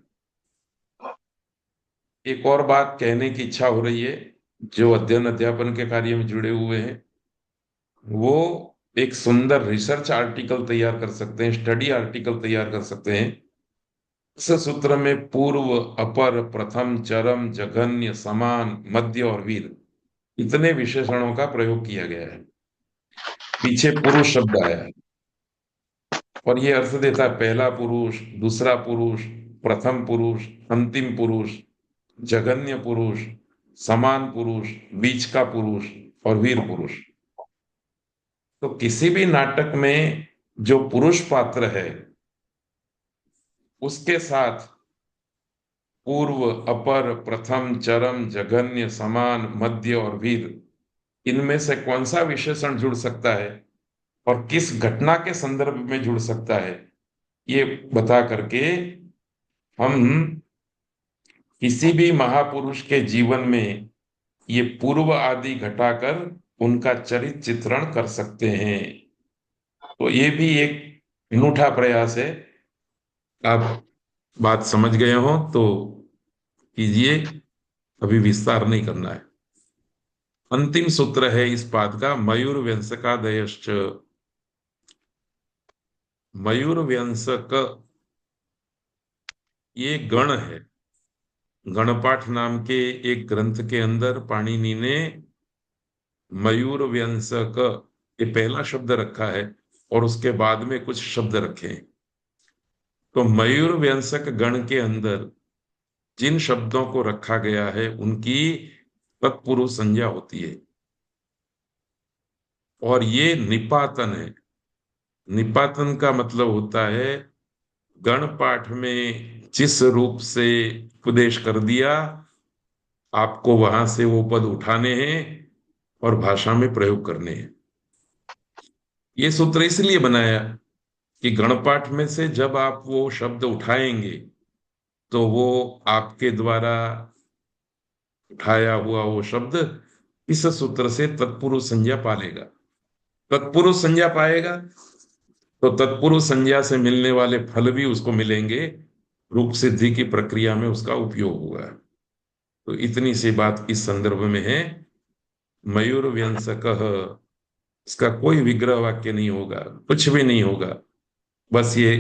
एक और बात कहने की इच्छा हो रही है, जो अध्ययन अध्यापन के कार्य में जुड़े हुए हैं, वो एक सुंदर रिसर्च आर्टिकल तैयार कर सकते हैं, स्टडी आर्टिकल तैयार कर सकते हैं। इस सूत्र में पूर्व, अपर, प्रथम, चरम, जघन्य, समान, मध्य और वीर, इतने विशेषणों का प्रयोग किया गया है। पीछे पुरुष शब्द आया है और ये अर्थ देता है पहला पुरुष, दूसरा पुरुष, प्रथम पुरुष, अंतिम पुरुष, जघन्य पुरुष, समान पुरुष, बीच का पुरुष और वीर पुरुष। तो किसी भी नाटक में जो पुरुष पात्र है उसके साथ पूर्व, अपर, प्रथम, चरम, जघन्य, समान, मध्य और वीर, इनमें से कौन सा विशेषण जुड़ सकता है और किस घटना के संदर्भ में जुड़ सकता है, ये बता करके हम किसी भी महापुरुष के जीवन में ये पूर्व आदि घटाकर उनका चरित्र चित्रण कर सकते हैं। तो ये भी एक अनूठा प्रयास है। आप बात समझ गए हो तो कीजिए, अभी विस्तार नहीं करना है। अंतिम सूत्र है इस पाद का, मयूर व्यंसकादयश्च। मयूर व्यंसक ये गण है। गणपाठ नाम के एक ग्रंथ के अंदर पाणिनि ने मयूर व्यंसक ये पहला शब्द रखा है और उसके बाद में कुछ शब्द रखे हैं। तो मयूर व्यंसक गण के अंदर जिन शब्दों को रखा गया है उनकी तत्पुरुष संज्ञा होती है और ये निपातन है। निपातन का मतलब होता है गण पाठ में जिस रूप से उपदेश कर दिया, आपको वहां से वो पद उठाने हैं और भाषा में प्रयोग करने हैं। ये सूत्र इसलिए बनाया कि गणपाठ में से जब आप वो शब्द उठाएंगे तो वो आपके द्वारा उठाया हुआ वो शब्द इस सूत्र से तत्पुरुष संज्ञा पालेगा। तत्पुरुष संज्ञा पाएगा तो तत्पुरुष संज्ञा से मिलने वाले फल भी उसको मिलेंगे, रूप सिद्धि की प्रक्रिया में उसका उपयोग होगा। तो इतनी सी बात इस संदर्भ में है। मयूर व्यंसक, इसका कोई विग्रह वाक्य नहीं होगा, कुछ भी नहीं होगा। बस ये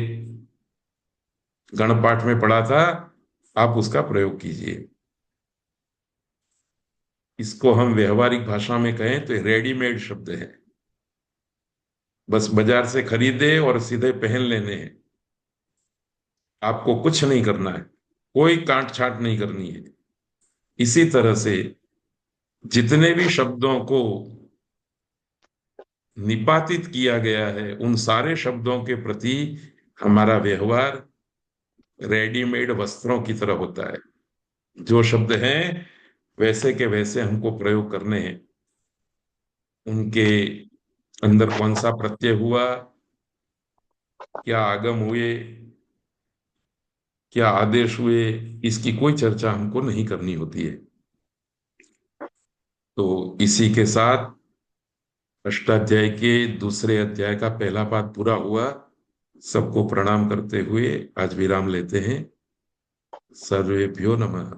गणपाठ में पढ़ा था, आप उसका प्रयोग कीजिए। इसको हम व्यवहारिक भाषा में कहें तो रेडीमेड शब्द है, बस बाजार से खरीदे और सीधे पहन लेने हैं। आपको कुछ नहीं करना है, कोई काट छाट नहीं करनी है। इसी तरह से जितने भी शब्दों को निपातित किया गया है उन सारे शब्दों के प्रति हमारा व्यवहार रेडीमेड वस्त्रों की तरह होता है। जो शब्द हैं वैसे के वैसे हमको प्रयोग करने हैं। उनके अंदर कौन सा प्रत्यय हुआ, क्या आगम हुए, क्या आदेश हुए, इसकी कोई चर्चा हमको नहीं करनी होती है। तो इसी के साथ अष्टाध्याय के दूसरे अध्याय का पहला पाठ पूरा हुआ। सबको प्रणाम करते हुए आज विराम लेते हैं। सर्वेभ्यो नमः।